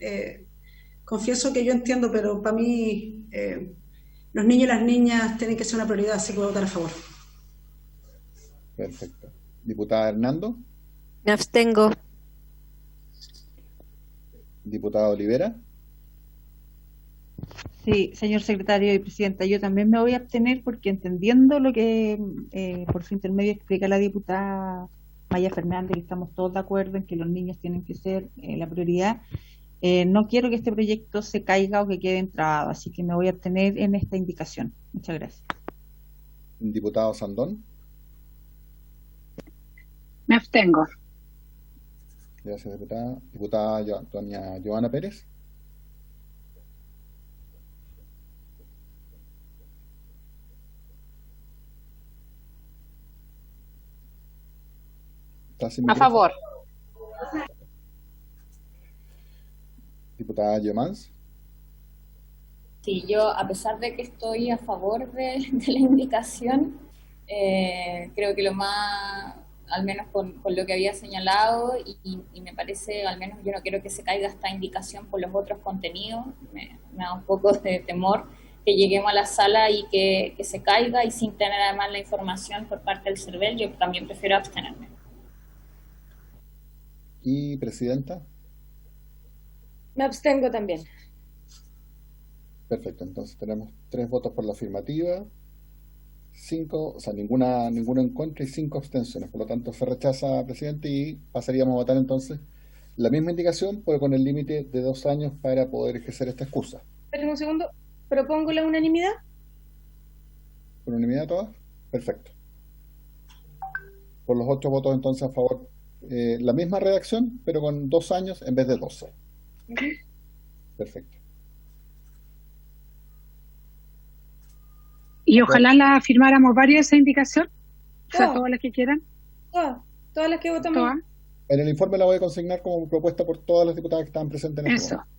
Confieso que yo entiendo, pero para mí los niños y las niñas tienen que ser una prioridad, así que voy a votar a favor. Perfecto. Diputada Hernando. Me abstengo. Diputada Olivera. Sí, señor secretario y presidenta, yo también me voy a abstener porque entendiendo lo que por su intermedio explica la diputada Maya Fernández, y estamos todos de acuerdo en que los niños tienen que ser la prioridad, no quiero que este proyecto se caiga o que quede entrabado, así que me voy a abstener en esta indicación. Muchas gracias. Diputado Sandón. Me abstengo. Gracias, diputada. Diputada doña Joana Pérez. A favor. Diputada Yomans. Sí, yo a pesar de que estoy a favor de la indicación, creo que lo más, al menos con lo que había señalado, y me parece, al menos yo no quiero que se caiga esta indicación por los otros contenidos, me da un poco de temor que lleguemos a la sala y que se caiga y sin tener además la información por parte del CERVEL, yo también prefiero abstenerme. ¿Y presidenta? Me abstengo también. Perfecto, entonces tenemos 3 votos por la afirmativa, 5, o sea, ninguna en contra y 5 abstenciones. Por lo tanto, se rechaza, presidente, y pasaríamos a votar entonces la misma indicación, pero con el límite de 2 años para poder ejercer esta excusa. Esperen un segundo. ¿Propongo la unanimidad? ¿Por unanimidad todas? Perfecto. Por los 8 votos entonces a favor, la misma redacción, pero con 2 años en vez de 12. Perfecto. Y ojalá la firmáramos varias esa indicación, o sea, Todas. todas las que quieran. Todas las que votamos. Todas. En el informe la voy a consignar como propuesta por todas las diputadas que estaban presentes en este Eso. momento.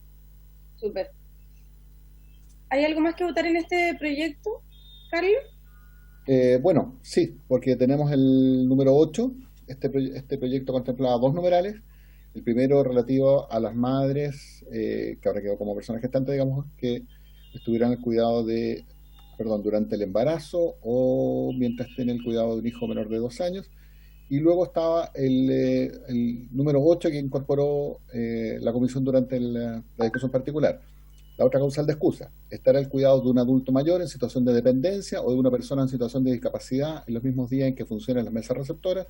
Súper. ¿Hay algo más que votar en este proyecto, Carlos? Bueno, sí, porque tenemos el número 8. Este proyecto contemplaba 2 numerales. El primero relativo a las madres, que ahora quedó como personas gestantes, digamos, que estuvieran al cuidado de, durante el embarazo o mientras estén el cuidado de un hijo menor de 2 años. Y luego estaba el número 8 que incorporó la comisión durante la discusión particular. La otra causal de excusa, estar al cuidado de un adulto mayor en situación de dependencia o de una persona en situación de discapacidad en los mismos días en que funcionan las mesas receptoras,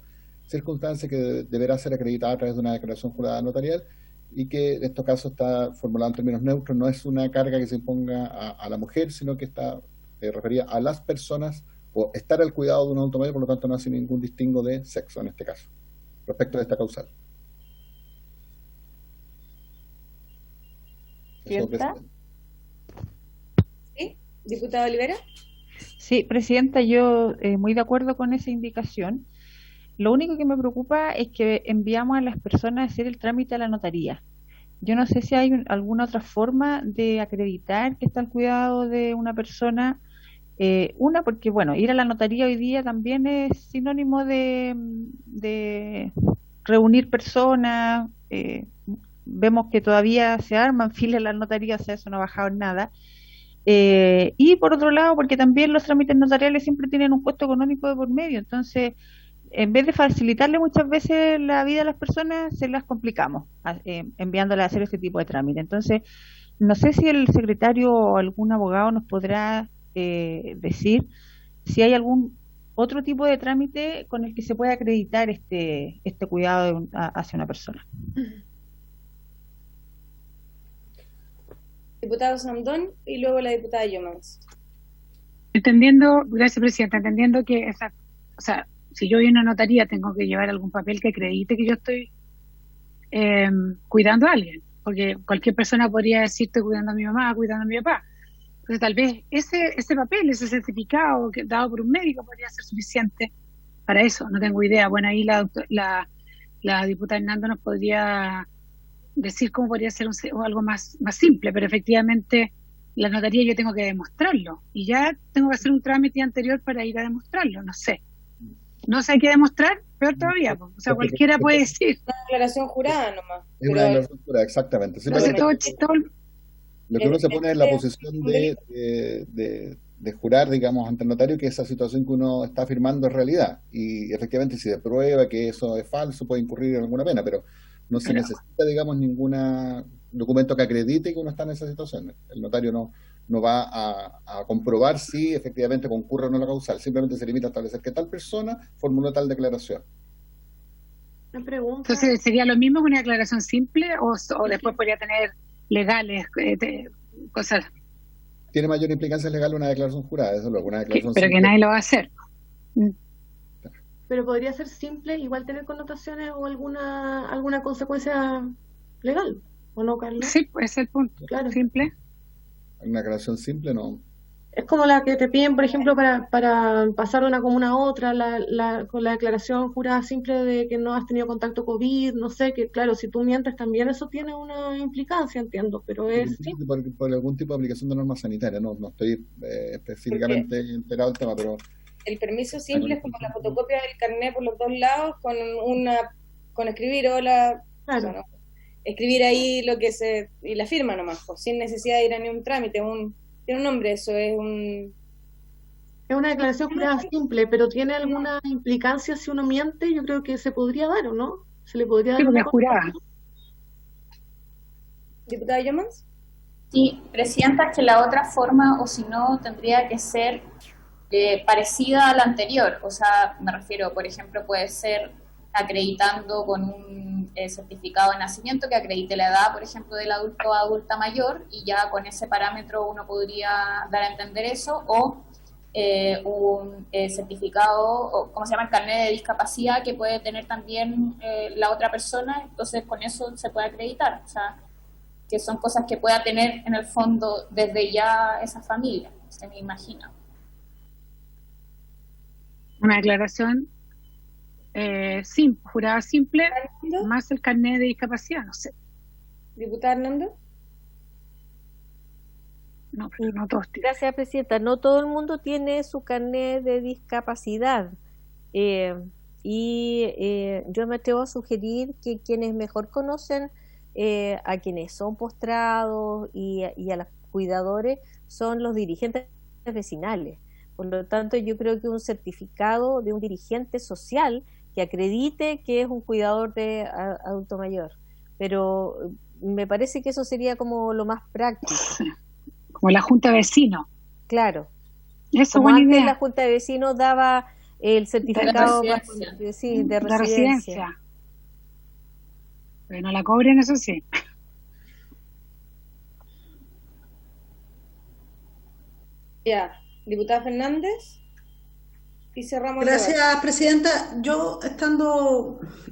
circunstancia que deberá ser acreditada a través de una declaración jurada notarial y que en estos casos está formulado en términos neutros, no es una carga que se imponga a la mujer, sino que está referida a las personas o estar al cuidado de un adulto mayor, por lo tanto no hace ningún distingo de sexo en este caso, respecto de esta causal. ¿Cierta? ¿Sí? ¿Diputada Olivera? Sí, presidenta, yo muy de acuerdo con esa indicación. Lo único que me preocupa es que enviamos a las personas a hacer el trámite a la notaría. Yo no sé si hay alguna otra forma de acreditar que está al cuidado de una persona. Porque, bueno, ir a la notaría hoy día también es sinónimo de reunir personas. Vemos que todavía se arman filas en las notarías, o sea, eso no ha bajado en nada. Y por otro lado, porque también los trámites notariales siempre tienen un costo económico de por medio. Entonces, en vez de facilitarle muchas veces la vida a las personas, se las complicamos enviándolas a hacer este tipo de trámite. Entonces, no sé si el secretario o algún abogado nos podrá decir si hay algún otro tipo de trámite con el que se pueda acreditar este cuidado hacia una persona. Diputado Sandón y luego la diputada Yomans. Entendiendo, gracias presidenta, entendiendo que o sea, si yo voy a una notaría tengo que llevar algún papel que acredite que yo estoy cuidando a alguien, porque cualquier persona podría decir estoy cuidando a mi mamá, cuidando a mi papá. Entonces tal vez ese papel, ese certificado dado por un médico podría ser suficiente para eso, no tengo idea. Bueno, ahí la diputada Hernando nos podría decir cómo podría ser algo más simple, pero efectivamente la notaría yo tengo que demostrarlo y ya tengo que hacer un trámite anterior para ir a demostrarlo, no sé hay que demostrar, peor todavía, o sea, cualquiera puede decir. Una declaración jurada nomás. Es una declaración jurada, exactamente. Lo que uno se pone en la posición de jurar, digamos, ante el notario que esa situación que uno está afirmando es realidad. Y efectivamente, si se prueba que eso es falso, puede incurrir en alguna pena, pero no se necesita, digamos, ningún documento que acredite que uno está en esa situación. El notario no va a comprobar si efectivamente concurre o no la causal, simplemente se limita a establecer que tal persona formuló tal declaración. Una pregunta. Entonces, ¿sería lo mismo que una declaración simple o después podría tener legales cosas? Tiene mayor implicancia legal una declaración jurada, eso es lo que una declaración pero simple. Que nadie lo va a hacer. Pero podría ser simple, igual tener connotaciones o alguna consecuencia legal, ¿o no, Carlos? Sí, ese es el punto. Claro. Simple. Una declaración simple no. Es como la que te piden, por ejemplo, para pasar de una comuna a otra, con la declaración jurada simple de que no has tenido contacto COVID, no sé, que claro, si tú mientes también eso tiene una implicancia, entiendo, pero es simple. Por algún tipo de aplicación de normas sanitarias, no estoy específicamente enterado del tema, pero... El permiso simple es como la fotocopia del carnet por los dos lados con escribir hola, claro. O sea, ¿no? Escribir ahí y la firma nomás, pues, sin necesidad de ir a ni un trámite, tiene un nombre, eso es Es una declaración jurada simple, pero ¿tiene alguna implicancia si uno miente? Yo creo que se podría dar, ¿o no? Se le podría dar porque es jurada. Diputada Yomans. Sí, Presidenta, que la otra forma, o si no, tendría que ser parecida a la anterior. O sea, me refiero, por ejemplo, puede ser acreditando con un certificado de nacimiento que acredite la edad, por ejemplo, del adulto o adulta mayor, y ya con ese parámetro uno podría dar a entender eso, o un certificado, o ¿cómo se llama? El carnet de discapacidad que puede tener también la otra persona, entonces con eso se puede acreditar. O sea, que son cosas que pueda tener en el fondo desde ya esa familia, se me imagina. Una declaración jurada simple, más el carnet de discapacidad, no sé. Diputada Hernández. No, pero no todos tienen. Gracias, Presidenta. No todo el mundo tiene su carnet de discapacidad. Yo me atrevo a sugerir que quienes mejor conocen a quienes son postrados y a los cuidadores son los dirigentes vecinales. Por lo tanto, yo creo que un certificado de un dirigente social que acredite que es un cuidador de adulto mayor. Pero me parece que eso sería como lo más práctico. Como la Junta de Vecinos. Claro. Eso como buena antes idea. La Junta de Vecinos daba el certificado de residencia. Pero no la cobren, eso sí. Ya, diputada Fernández. Y cerramos. Gracias, Presidenta. Yo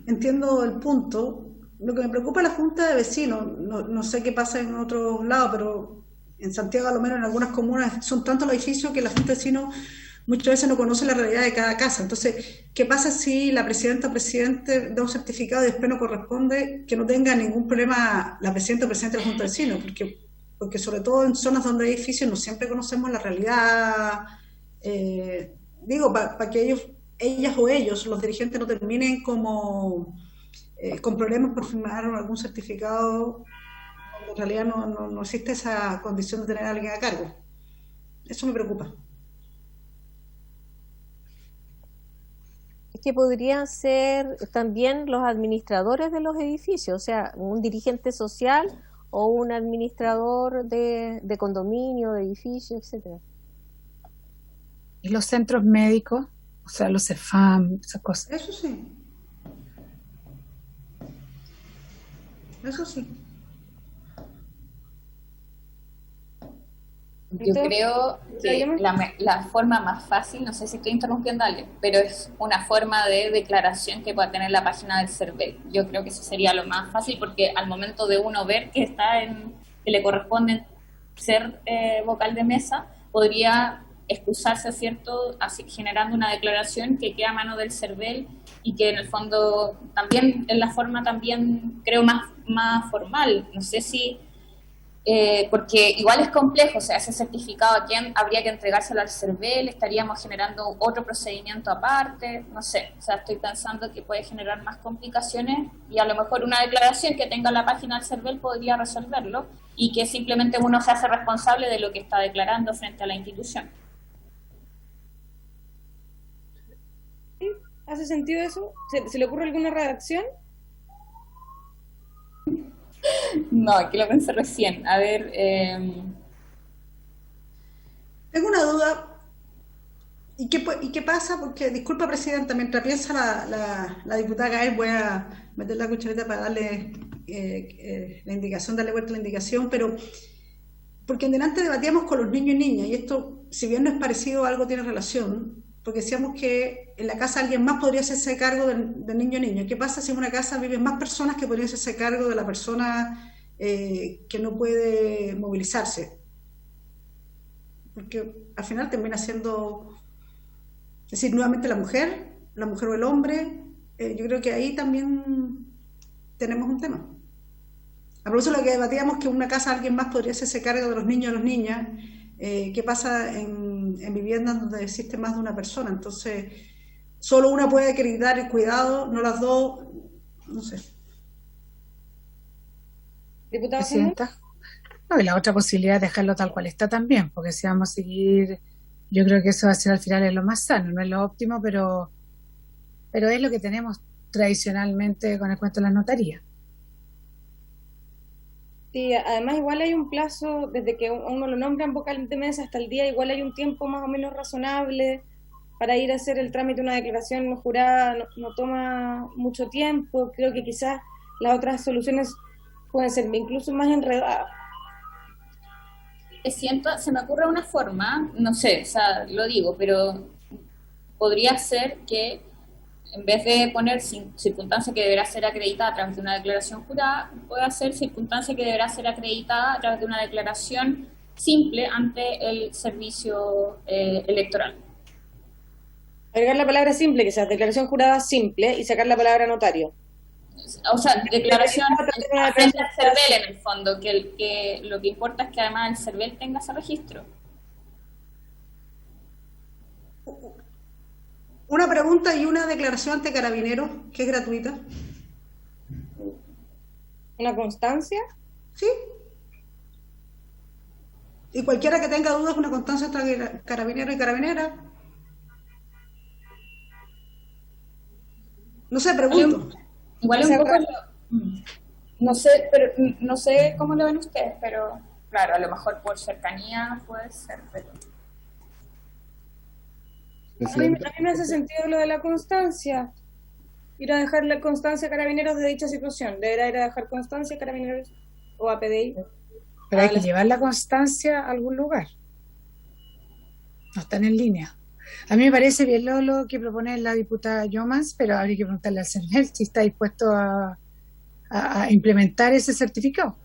entiendo el punto. Lo que me preocupa es la Junta de Vecinos. No sé qué pasa en otros lados, pero en Santiago, a lo menos en algunas comunas, son tantos los edificios que la Junta de Vecinos muchas veces no conoce la realidad de cada casa. Entonces, ¿qué pasa si la presidenta o presidente da un certificado y después no corresponde? Que no tenga ningún problema la presidenta o presidente de la Junta de Vecinos, porque sobre todo en zonas donde hay edificios no siempre conocemos la realidad. Digo, para que ellas o ellos, los dirigentes, no terminen como con problemas por firmar algún certificado. En realidad no existe esa condición de tener a alguien a cargo. Eso me preocupa. Es que podrían ser también los administradores de los edificios, o sea, un dirigente social o un administrador de condominio, de edificio, etcétera. Y los centros médicos, o sea, los CEFAM, esas cosas. Eso sí. Eso sí. Yo creo que la forma más fácil, no sé si estoy interrumpiendo a alguien, pero es una forma de declaración que pueda tener la página del CERVEL. Yo creo que eso sería lo más fácil, porque al momento de uno ver que que le corresponde ser vocal de mesa, podría excusarse, ¿cierto?, así, generando una declaración que queda a mano del CERVEL y que en el fondo también es la forma también, creo, más formal. No sé si... porque igual es complejo, o sea, ese certificado a quién habría que entregárselo al CERVEL, estaríamos generando otro procedimiento aparte, no sé, o sea, estoy pensando que puede generar más complicaciones y a lo mejor una declaración que tenga la página del CERVEL podría resolverlo y que simplemente uno se hace responsable de lo que está declarando frente a la institución. ¿Hace sentido eso? ¿Se le ocurre alguna redacción? No, aquí lo pensé recién. A ver... Tengo una duda. ¿Y qué pasa? Porque, disculpa, Presidenta, mientras piensa la diputada Gael, voy a meter la cucharita para darle la indicación, darle vuelta a la indicación, pero porque en delante debatíamos con los niños y niñas, y esto, si bien no es parecido, algo tiene relación, porque decíamos que en la casa alguien más podría hacerse cargo del niño o niña. ¿Qué pasa si en una casa viven más personas que podrían hacerse cargo de la persona que no puede movilizarse? Porque al final termina siendo, es decir, nuevamente la mujer o el hombre. Yo creo que ahí también tenemos un tema. A propósito de lo que debatíamos, que en una casa alguien más podría hacerse cargo de los niños o las niñas. ¿Qué pasa en viviendas donde existe más de una persona? Entonces, solo una puede acreditar el cuidado, no las dos, no sé. Diputada Presidenta. No, y la otra posibilidad es dejarlo tal cual está también, porque si vamos a seguir, yo creo que eso va a ser al final es lo más sano, no es lo óptimo, pero es lo que tenemos tradicionalmente con el cuento de la notaría. Sí, además igual hay un plazo, desde que uno lo nombra en vocal de mesa hasta el día, igual hay un tiempo más o menos razonable para ir a hacer el trámite de una declaración jurada, no toma mucho tiempo. Creo que quizás las otras soluciones pueden ser incluso más enredadas. Se me ocurre una forma, no sé, o sea, lo digo, pero podría ser que en vez de poner circunstancia que deberá ser acreditada a través de una declaración jurada, pueda ser circunstancia que deberá ser acreditada a través de una declaración simple ante el servicio electoral. Agregar la palabra simple, que sea declaración jurada simple, y sacar la palabra notario. O sea, declaración frente al CERVEL en el fondo, que lo que importa es que además el CERVEL tenga ese registro. Una pregunta y una declaración ante Carabineros, que es gratuita. ¿Una constancia? Sí. Y cualquiera que tenga dudas, una constancia entre Carabinero y Carabinera. No sé, pregunto. Igual un poco, no sé, pero no sé cómo lo ven ustedes, pero claro, a lo mejor por cercanía puede ser, pero... A mí me hace sentido lo de la constancia. Ir a dejar la constancia a Carabineros de dicha situación. Deberá ir a dejar constancia a Carabineros o a PDI. Pero hay que llevar la constancia a algún lugar. No están en línea. A mí me parece bien lo que propone la diputada Llomas, pero habría que preguntarle al CERVEL si está dispuesto a implementar ese certificado.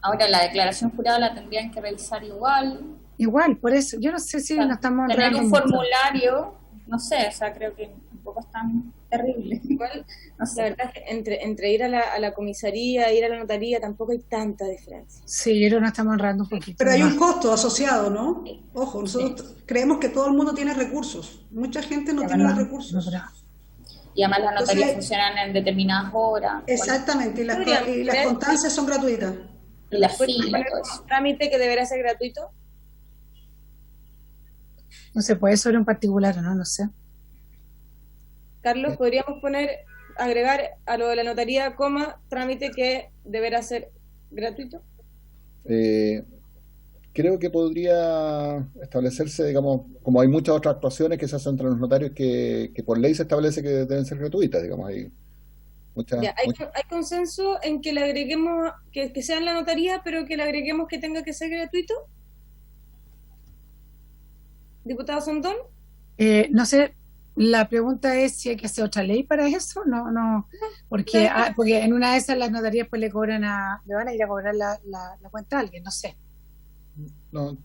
Ahora, la declaración jurada la tendrían que revisar igual. Igual, por eso, yo no sé si nos estamos... Tener un formulario, no sé, o sea, creo que tampoco es tan terrible. Igual, no sé, la verdad es que entre ir a la comisaría, ir a la notaría, tampoco hay tanta diferencia. Sí, pero nos estamos ahorrando un poquito. Pero hay un costo asociado, ¿no? Ojo, nosotros creemos que todo el mundo tiene recursos. Mucha gente no tiene los recursos. Y además las notarías funcionan en determinadas horas. Exactamente, y las constancias son gratuitas. Y la fila, todo eso. ¿Un trámite que deberá ser gratuito? No se puede sobre un particular, ¿o no? No sé. Carlos, ¿podríamos agregar a lo de la notaría, trámite que deberá ser gratuito? Creo que podría establecerse, digamos, como hay muchas otras actuaciones que se hacen entre los notarios que por ley se establece que deben ser gratuitas, digamos, hay ¿Hay consenso en que le agreguemos, que sea en la notaría, pero que le agreguemos que tenga que ser gratuito? ¿Diputado Sondón? No sé, la pregunta es si hay que hacer otra ley para eso, no, porque en una de esas las notarías pues le van a ir a cobrar la cuenta a alguien, no sé. No,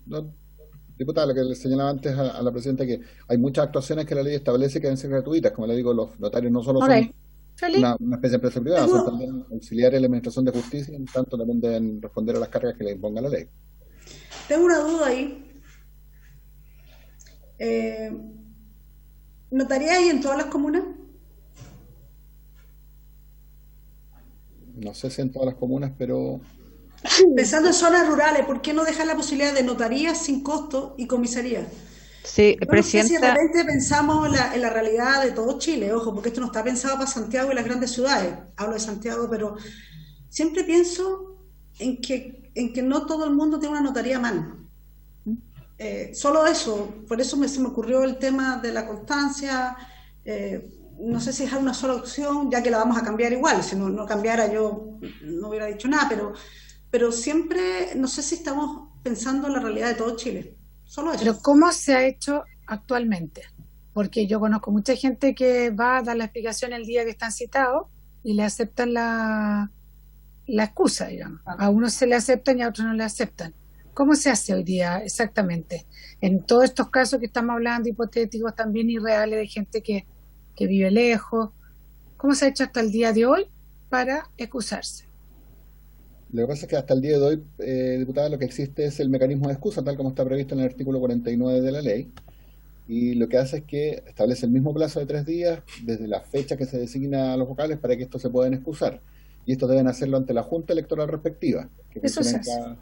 diputada, lo que le señalaba antes a la presidenta, que hay muchas actuaciones que la ley establece que deben ser gratuitas. Como le digo, los notarios no solo son una especie de empresa privada, son también auxiliares de la administración de justicia, y en tanto también deben responder a las cargas que le imponga la ley. Tengo una duda ahí. ¿Notarías hay en todas las comunas? No sé si en todas las comunas, pero... Pensando en zonas rurales, ¿por qué no dejar la posibilidad de notarías sin costo y comisarías? Sí, Yo presidenta. No sé si de repente pensamos en la realidad de todo Chile, ojo, porque esto no está pensado para Santiago y las grandes ciudades. Hablo de Santiago, pero siempre pienso en que no todo el mundo tiene una notaría a mano. Solo eso, por eso se me ocurrió el tema de la constancia. No sé si es una sola opción, ya que la vamos a cambiar igual. Si no cambiara yo no hubiera dicho nada, pero siempre no sé si estamos pensando en la realidad de todo Chile. Solo eso. Pero ¿cómo se ha hecho actualmente? Porque yo conozco mucha gente que va a dar la explicación el día que están citados y le aceptan la excusa, digamos. A unos se le aceptan y a otros no le aceptan. ¿Cómo se hace hoy día exactamente? En todos estos casos que estamos hablando, hipotéticos, también irreales, de gente que vive lejos. ¿Cómo se ha hecho hasta el día de hoy para excusarse? Lo que pasa es que hasta el día de hoy, diputada, lo que existe es el mecanismo de excusa, tal como está previsto en el artículo 49 de la ley, y lo que hace es que establece el mismo plazo de 3 días desde la fecha que se designa a los vocales para que estos se puedan excusar. Y estos deben hacerlo ante la Junta Electoral respectiva, que funciona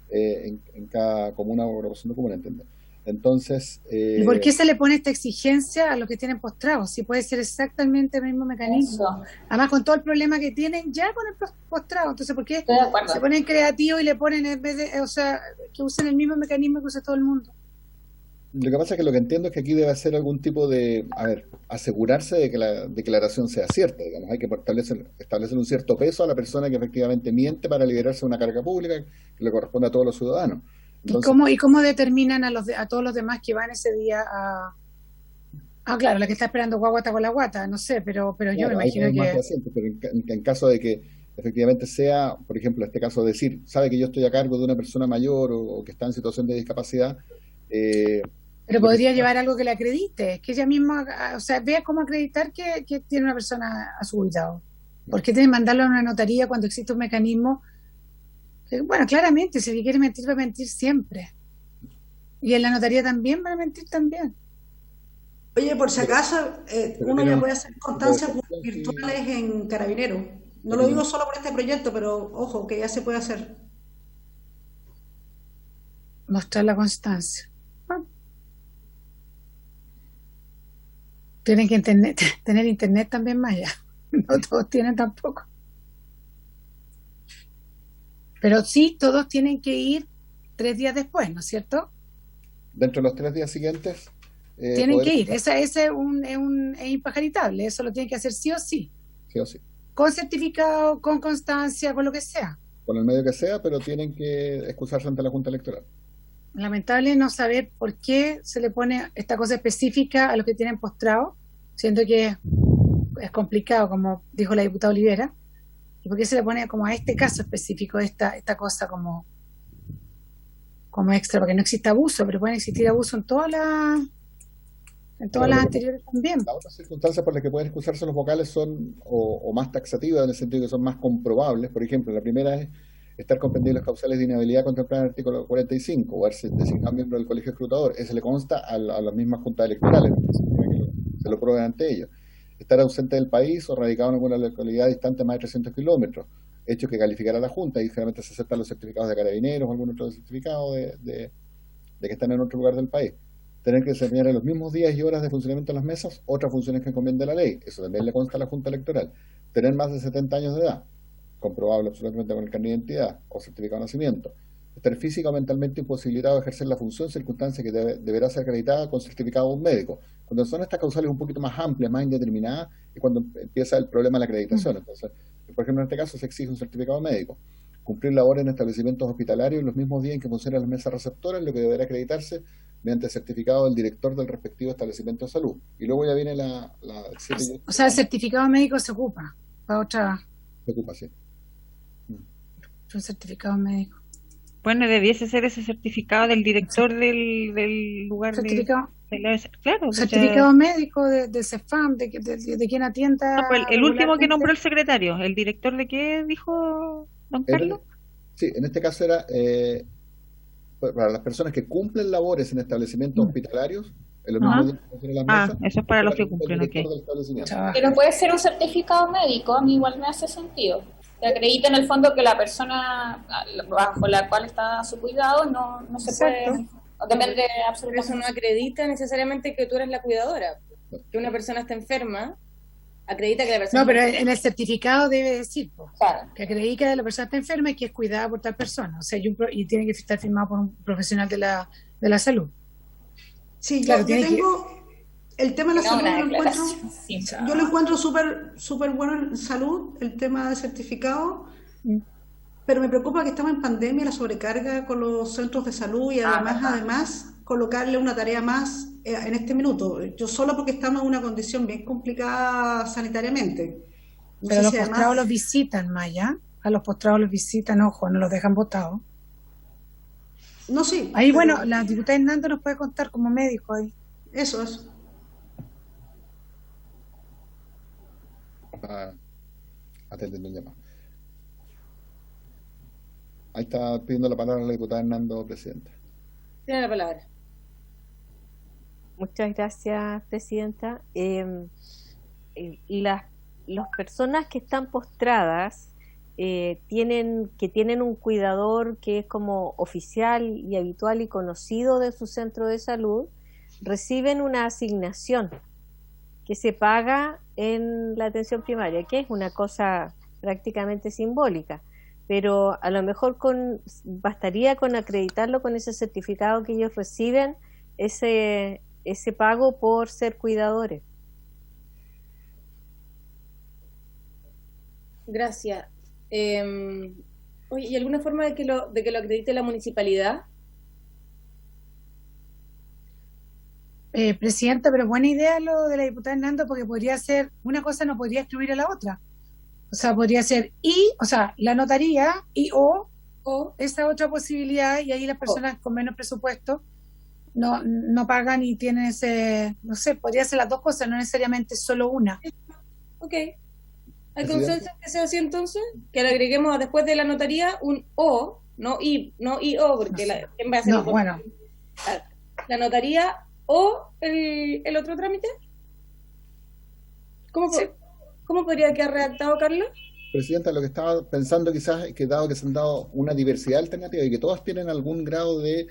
en cada comuna o agrupación de comuna, ¿entiendes? Entonces... ¿Y por qué se le pone esta exigencia a los que tienen postrados? Si puede ser exactamente el mismo mecanismo. Además, con todo el problema que tienen ya con el postrado. Entonces, ¿por qué se ponen creativos y le ponen en vez de, o sea, que usen el mismo mecanismo que usa todo el mundo? Lo que pasa es que lo que entiendo es que aquí debe hacer algún tipo de, asegurarse de que la declaración sea cierta, digamos, hay que establecer un cierto peso a la persona que efectivamente miente para liberarse de una carga pública que le corresponde a todos los ciudadanos. Entonces, ¿Y cómo determinan a todos los demás que van ese día a... Ah, claro, la que está esperando guagua está con la guata, no sé, pero claro, yo me imagino que... Pero en caso de que efectivamente sea, por ejemplo, en este caso decir, sabe que yo estoy a cargo de una persona mayor o que está en situación de discapacidad... pero podría llevar algo que le acredite, que ella misma, o sea, vea cómo acreditar que tiene una persona a su cuidado. ¿Por qué tiene que mandarlo a una notaría cuando existe un mecanismo? Bueno, claramente, si quiere mentir, va a mentir siempre. Y en la notaría también va a mentir también. Oye, por si acaso, uno ya puede hacer constancias virtuales en Carabineros. No lo digo solo por este proyecto, pero ojo, que ya se puede hacer. Mostrar la constancia. Bueno. Tienen que tener internet también más ya. No todos tienen tampoco. Pero sí, todos tienen que ir 3 días después, ¿no es cierto? Dentro de los 3 días siguientes... tienen que ir. Ese es impajaritable. Eso lo tienen que hacer sí o sí. Sí o sí. Con certificado, con constancia, con lo que sea. Con el medio que sea, pero tienen que excusarse ante la Junta Electoral. Lamentable no saber por qué se le pone esta cosa específica a los que tienen postrado, siento que es complicado, como dijo la diputada Olivera, y por qué se le pone como a este caso específico esta cosa como extra, porque no existe abuso, pero pueden existir abuso en todas las anteriores también. Las otras circunstancias por las que pueden excusarse los vocales son o más taxativas, en el sentido que son más comprobables. Por ejemplo, la primera es estar comprendidos las causales de inhabilidad contempladas en el artículo 45, o haberse designado miembro del colegio escrutador. Ese le consta a las mismas juntas electorales, se lo prueben ante ellos. Estar ausente del país o radicado en alguna localidad distante de más de 300 kilómetros, hecho que calificará la Junta, y generalmente se aceptan los certificados de Carabineros o algún otro certificado de que están en otro lugar del país. Tener que desempeñar en los mismos días y horas de funcionamiento de las mesas otras funciones que encomienda la ley, eso también le consta a la Junta Electoral. Tener más de 70 años de edad, comprobable absolutamente con el carnet de identidad o certificado de nacimiento. Estar física o mentalmente imposibilitado de ejercer la función, circunstancia que deberá ser acreditada con certificado de un médico. Cuando son estas causales un poquito más amplias, más indeterminadas, es cuando empieza el problema de la acreditación. Entonces, por ejemplo, en este caso se exige un certificado médico. Cumplir labores en establecimientos hospitalarios en los mismos días en que funcionan las mesas receptoras, lo que deberá acreditarse mediante certificado del director del respectivo establecimiento de salud. Y luego ya viene o sea, el certificado médico se ocupa para otra... Se ocupa, sí. Un certificado médico. Bueno, debiese ser ese certificado del director del lugar certificado. Claro. Certificado médico de CEFAM, de quien atienda... No, pues el último que nombró el secretario, ¿el director de qué dijo don Carlos? Sí, en este caso era para las personas que cumplen labores en establecimientos hospitalarios, en los mismos días que funcionan las mesas. Eso es para los que cumplen, ok. Pero puede ser un certificado médico, a mí igual me hace sentido. Que acredita en el fondo que la persona bajo la cual está a su cuidado no se puede... Depende absolutamente. Pero eso no acredita necesariamente que tú eres la cuidadora. Que una persona está enferma, acredita que la persona... No, pero en el certificado debe decir claro, que acredita que la persona está enferma y que es cuidada por tal persona. O sea, y tiene que estar firmado por un profesional de la salud. Sí, claro, yo tengo... El tema de la salud yo lo encuentro súper bueno en salud, el tema del certificado, pero me preocupa que estamos en pandemia, la sobrecarga con los centros de salud y además colocarle una tarea más en este minuto. Yo solo porque estamos en una condición bien complicada sanitariamente. No pero los postrados los visitan, Maya. A los postrados los visitan, ojo, no los dejan botados. No, sí. Ahí, bueno, la diputada Hernando nos puede contar como médico ahí. Eso es. Atendiendo el llamado. Ahí está pidiendo la palabra la diputada Hernando, presidenta. Tiene la palabra. Muchas gracias, presidenta. Las personas que están postradas tienen un cuidador que es como oficial y habitual y conocido de su centro de salud, reciben una asignación que se paga en la atención primaria, que es una cosa prácticamente simbólica, pero a lo mejor bastaría con acreditarlo con ese certificado que ellos reciben, ese pago por ser cuidadores. Gracias. Oye, ¿y alguna forma de que lo acredite la municipalidad? Presidenta, pero buena idea lo de la diputada Hernando, porque podría ser, una cosa no podría excluir a la otra. O sea, podría ser la notaría o esa otra posibilidad, y ahí las personas con menos presupuesto no pagan y tienen ese, no sé, podría ser las dos cosas, no necesariamente solo una. Ok. ¿Hay consenso que sea así entonces? Que le agreguemos después de la notaría un O, no I O, porque ¿quién va a hacer bueno. La notaría o el otro trámite. ¿Cómo podría quedar redactado, Carlos? Presidenta, lo que estaba pensando quizás es que dado que se han dado una diversidad alternativa y que todas tienen algún grado de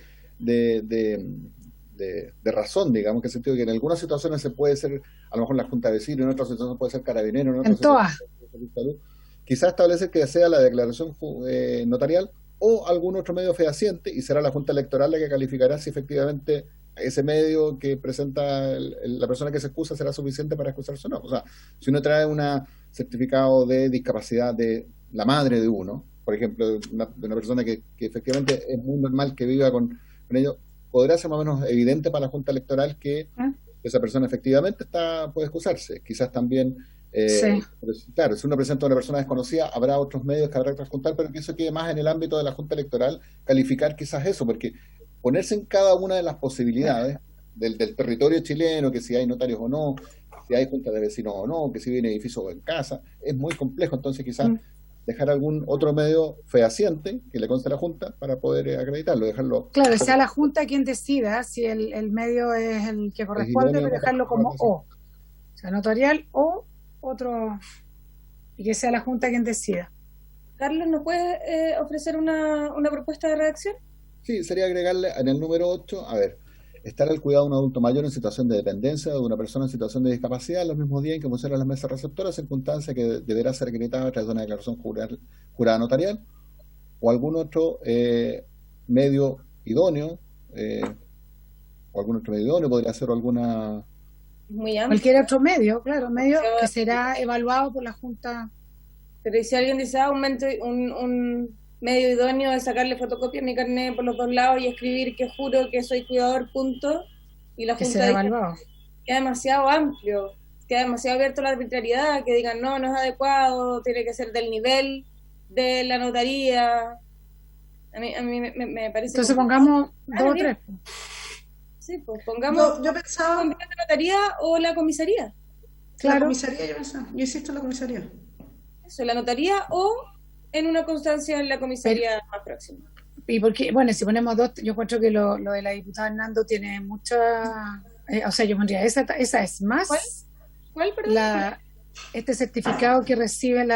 razón, digamos, que en el sentido de que en algunas situaciones se puede ser a lo mejor la Junta de Vecinos, en otras situaciones puede ser Carabinero, en otras situaciones puede ser salud, quizás establecer que sea la declaración notarial o algún otro medio fehaciente, y será la Junta Electoral la que calificará si efectivamente ese medio que presenta la persona que se excusa será suficiente para excusarse o no. O sea, si uno trae un certificado de discapacidad de la madre de uno, por ejemplo, de una persona que efectivamente es muy normal que viva con ello, podrá ser más o menos evidente para la Junta Electoral que esa persona efectivamente puede excusarse. Quizás también, claro, si uno presenta a una persona desconocida, habrá otros medios que habrá que juntar, pero que eso quede más en el ámbito de la Junta Electoral, calificar quizás eso, porque ponerse en cada una de las posibilidades del territorio chileno, que si hay notarios o no, si hay juntas de vecinos o no, que si viene edificio o en casa, es muy complejo. Entonces quizás dejar algún otro medio fehaciente que le conste a la Junta para poder acreditarlo, dejarlo. Claro, sea la Junta quien decida si el medio es el que corresponde, pero dejarlo como O sea, notarial o otro, y que sea la Junta quien decida. Carlos, ¿nos puedes ofrecer una propuesta de redacción? Sí, sería agregarle en el número 8, estar al cuidado de un adulto mayor en situación de dependencia o de una persona en situación de discapacidad los mismos días en que funcionan las mesas receptoras, circunstancia que deberá ser acreditada a través de una declaración jurada notarial o algún otro medio idóneo, podría ser alguna... Cualquier otro medio, claro, medio que será evaluado por la Junta. Pero ¿y si alguien dice, un medio idóneo de sacarle fotocopia a mi carnet por los dos lados y escribir que juro que soy cuidador, punto, y la Junta dice que es demasiado amplio, que es demasiado abierto a la arbitrariedad, que digan no es adecuado, tiene que ser del nivel de la notaría? A mí me parece... Entonces pongamos 2 o 3. Sí, pues pongamos yo pensaba la notaría o la comisaría. Claro. La comisaría, yo insisto en la comisaría. Eso, la notaría o en una constancia en la comisaría más próxima. Y porque, bueno, si ponemos 2, yo encuentro que lo de la diputada Hernando tiene mucha... o sea, yo pondría, esa es más... ¿Cuál, perdón? Este certificado que recibe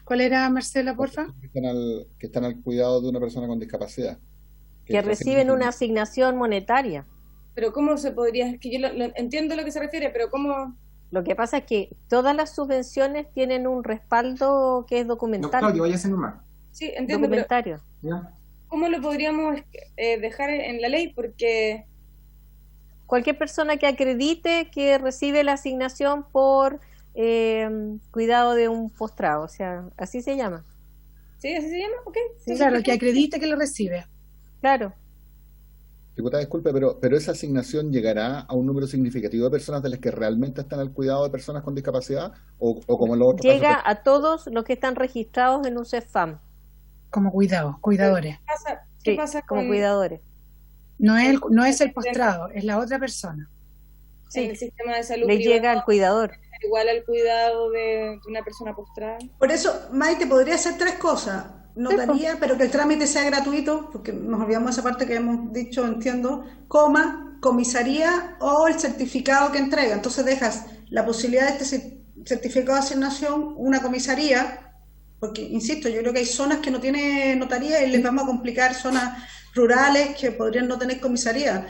¿Cuál era, Marcela, porfa? Que están al cuidado de una persona con discapacidad. Que reciben una asignación monetaria. Pero ¿cómo se podría...? Es que yo entiendo a lo que se refiere, pero ¿cómo...? Lo que pasa es que todas las subvenciones tienen un respaldo que es documentario. No, váyase nomás. Sí, entiendo, documentario. Pero ¿cómo lo podríamos dejar en la ley? Porque... Cualquier persona que acredite que recibe la asignación por cuidado de un postrado, o sea, así se llama. ¿Sí, así se llama? Ok. Sí, claro, que acredite que lo recibe. Claro. Diputada, disculpe, pero esa asignación llegará a un número significativo de personas de las que realmente están al cuidado de personas con discapacidad o como en los otros llega casos? A todos los que están registrados en un CEFAM. Como cuidadores. ¿Qué pasa como cuidadores? No es el postrado, es la otra persona. Sí, el sistema de salud le llega al cuidador. Igual al cuidado de una persona postrada. Por eso, Maite, podría hacer 3 cosas. Notaría, pero que el trámite sea gratuito, porque nos olvidamos de esa parte que hemos dicho, entiendo, comisaría o el certificado que entrega. Entonces dejas la posibilidad de este certificado de asignación, una comisaría, porque, insisto, yo creo que hay zonas que no tienen notaría y les vamos a complicar zonas rurales que podrían no tener comisaría.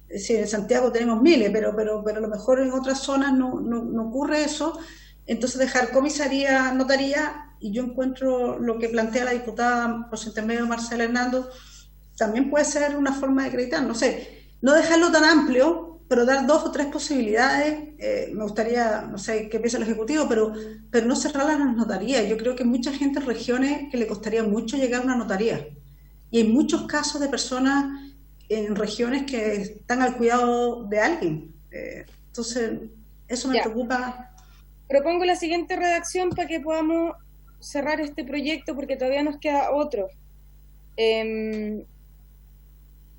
Es decir, en Santiago tenemos miles, pero a lo mejor en otras zonas no ocurre eso. Entonces dejar comisaría, notaría, y yo encuentro lo que plantea la diputada por su intermedio Marcela Hernando, también puede ser una forma de acreditar, no sé, no dejarlo tan amplio, pero dar 2 o 3 posibilidades. Me gustaría, no sé qué piensa el Ejecutivo, pero no cerrar las notarías. Yo creo que hay mucha gente en regiones que le costaría mucho llegar a una notaría, y hay muchos casos de personas en regiones que están al cuidado de alguien. Entonces, eso me preocupa. Propongo la siguiente redacción para que podamos cerrar este proyecto, porque todavía nos queda otro.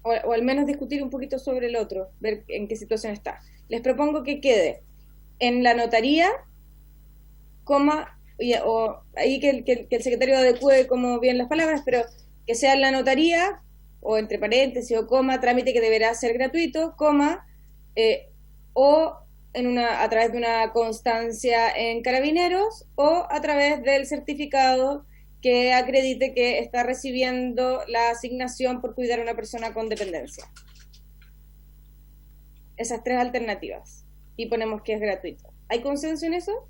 O al menos discutir un poquito sobre el otro, ver en qué situación está. Les propongo que quede en la notaría, coma, o ahí que el secretario adecue como bien las palabras, pero que sea en la notaría, o entre paréntesis, o coma, trámite que deberá ser gratuito, coma, o a través de una constancia en Carabineros, o a través del certificado que acredite que está recibiendo la asignación por cuidar a una persona con dependencia. Esas 3 alternativas. Y ponemos que es gratuito. ¿Hay consenso en eso?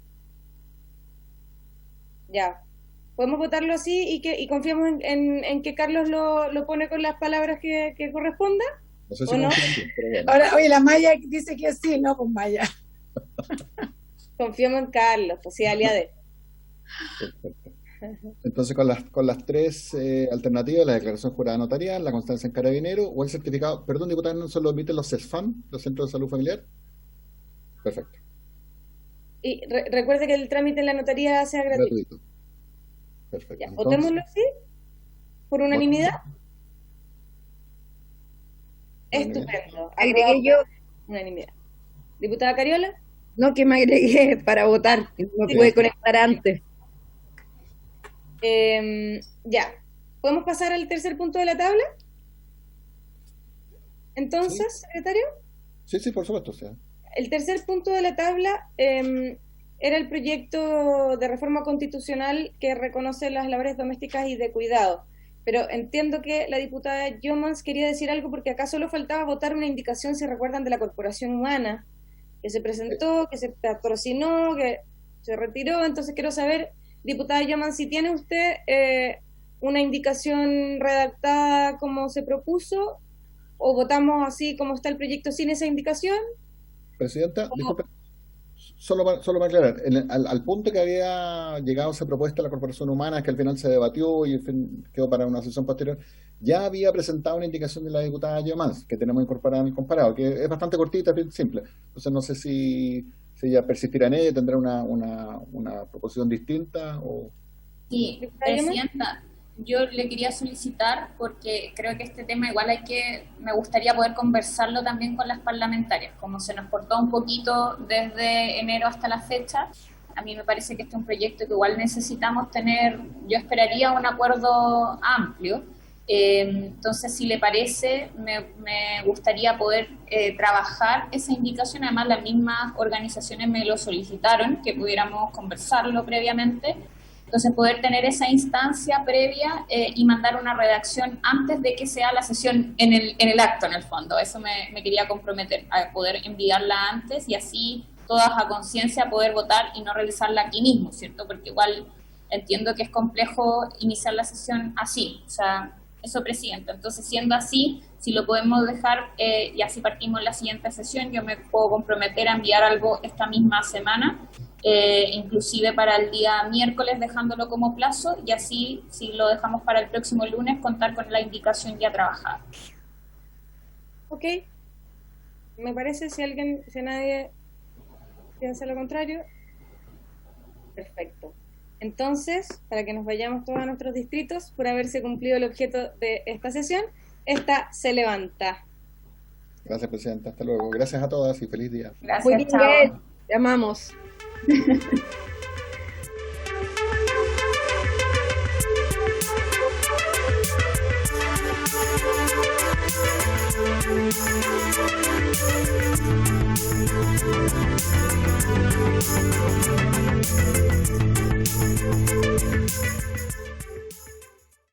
Ya. ¿Podemos votarlo así y confiamos en que Carlos lo pone con las palabras que corresponda? No sé si ¿o no? pero bueno. Ahora, oye, la Maya dice que sí, no, pues Maya. Confiamos en Carlos, pues sí, aliade. Perfecto. Entonces, con las 3 alternativas, la declaración jurada notarial, la constancia en Carabinero o el certificado. Perdón, diputada, ¿no solo emiten los CESFAM, los Centros de Salud Familiar? Perfecto. Y recuerde que el trámite en la notaría sea gratuito. Perfecto. Ya, votémoslo así, por unanimidad. Estupendo. Agregué yo. Unanimidad. Diputada Cariola. No, que me agregué para votar, me pude conectar antes. Ya. ¿Podemos pasar al tercer punto de la tabla? Entonces, secretario. Sí, por supuesto. Sí. El tercer punto de la tabla era el proyecto de reforma constitucional que reconoce las labores domésticas y de cuidado. Pero entiendo que la diputada Jomans quería decir algo, porque acá solo faltaba votar una indicación, si recuerdan, de la Corporación Humana, que se presentó, que se patrocinó, que se retiró. Entonces quiero saber, diputada Jomans, si tiene usted una indicación redactada como se propuso, o votamos así como está el proyecto sin esa indicación. Presidenta, disculpe, solo para aclarar, al punto que había llegado esa propuesta de la Corporación Humana, que al final se debatió y quedó para una sesión posterior, ya había presentado una indicación de la diputada Jomans, que tenemos incorporada en el comparado, que es bastante cortita, bien simple. Entonces no sé si ella persistirá en ella, tendrá una proposición distinta. O... Sí, presidenta, yo le quería solicitar, porque creo que este tema igual me gustaría poder conversarlo también con las parlamentarias, como se nos cortó un poquito desde enero hasta la fecha. A mí me parece que este es un proyecto que igual necesitamos tener, yo esperaría un acuerdo amplio. Entonces, si le parece, me gustaría poder trabajar esa indicación. Además, las mismas organizaciones me lo solicitaron, que pudiéramos conversarlo previamente. Entonces, poder tener esa instancia previa y mandar una redacción antes de que sea la sesión en el acto, en el fondo. Eso me quería comprometer, a poder enviarla antes y así todas a conciencia poder votar y no realizarla aquí mismo, ¿cierto? Porque igual entiendo que es complejo iniciar la sesión así, o sea, eso, presidenta. Entonces, siendo así, si lo podemos dejar y así partimos la siguiente sesión, yo me puedo comprometer a enviar algo esta misma semana, inclusive para el día miércoles, dejándolo como plazo, y así, si lo dejamos para el próximo lunes, contar con la indicación ya trabajada. Ok. Me parece, si nadie piensa lo contrario. Perfecto. Entonces, para que nos vayamos todos a nuestros distritos, por haberse cumplido el objeto de esta sesión, esta se levanta. Gracias, presidenta. Hasta luego. Gracias a todas y feliz día. Gracias, muy bien, chao. Te amamos.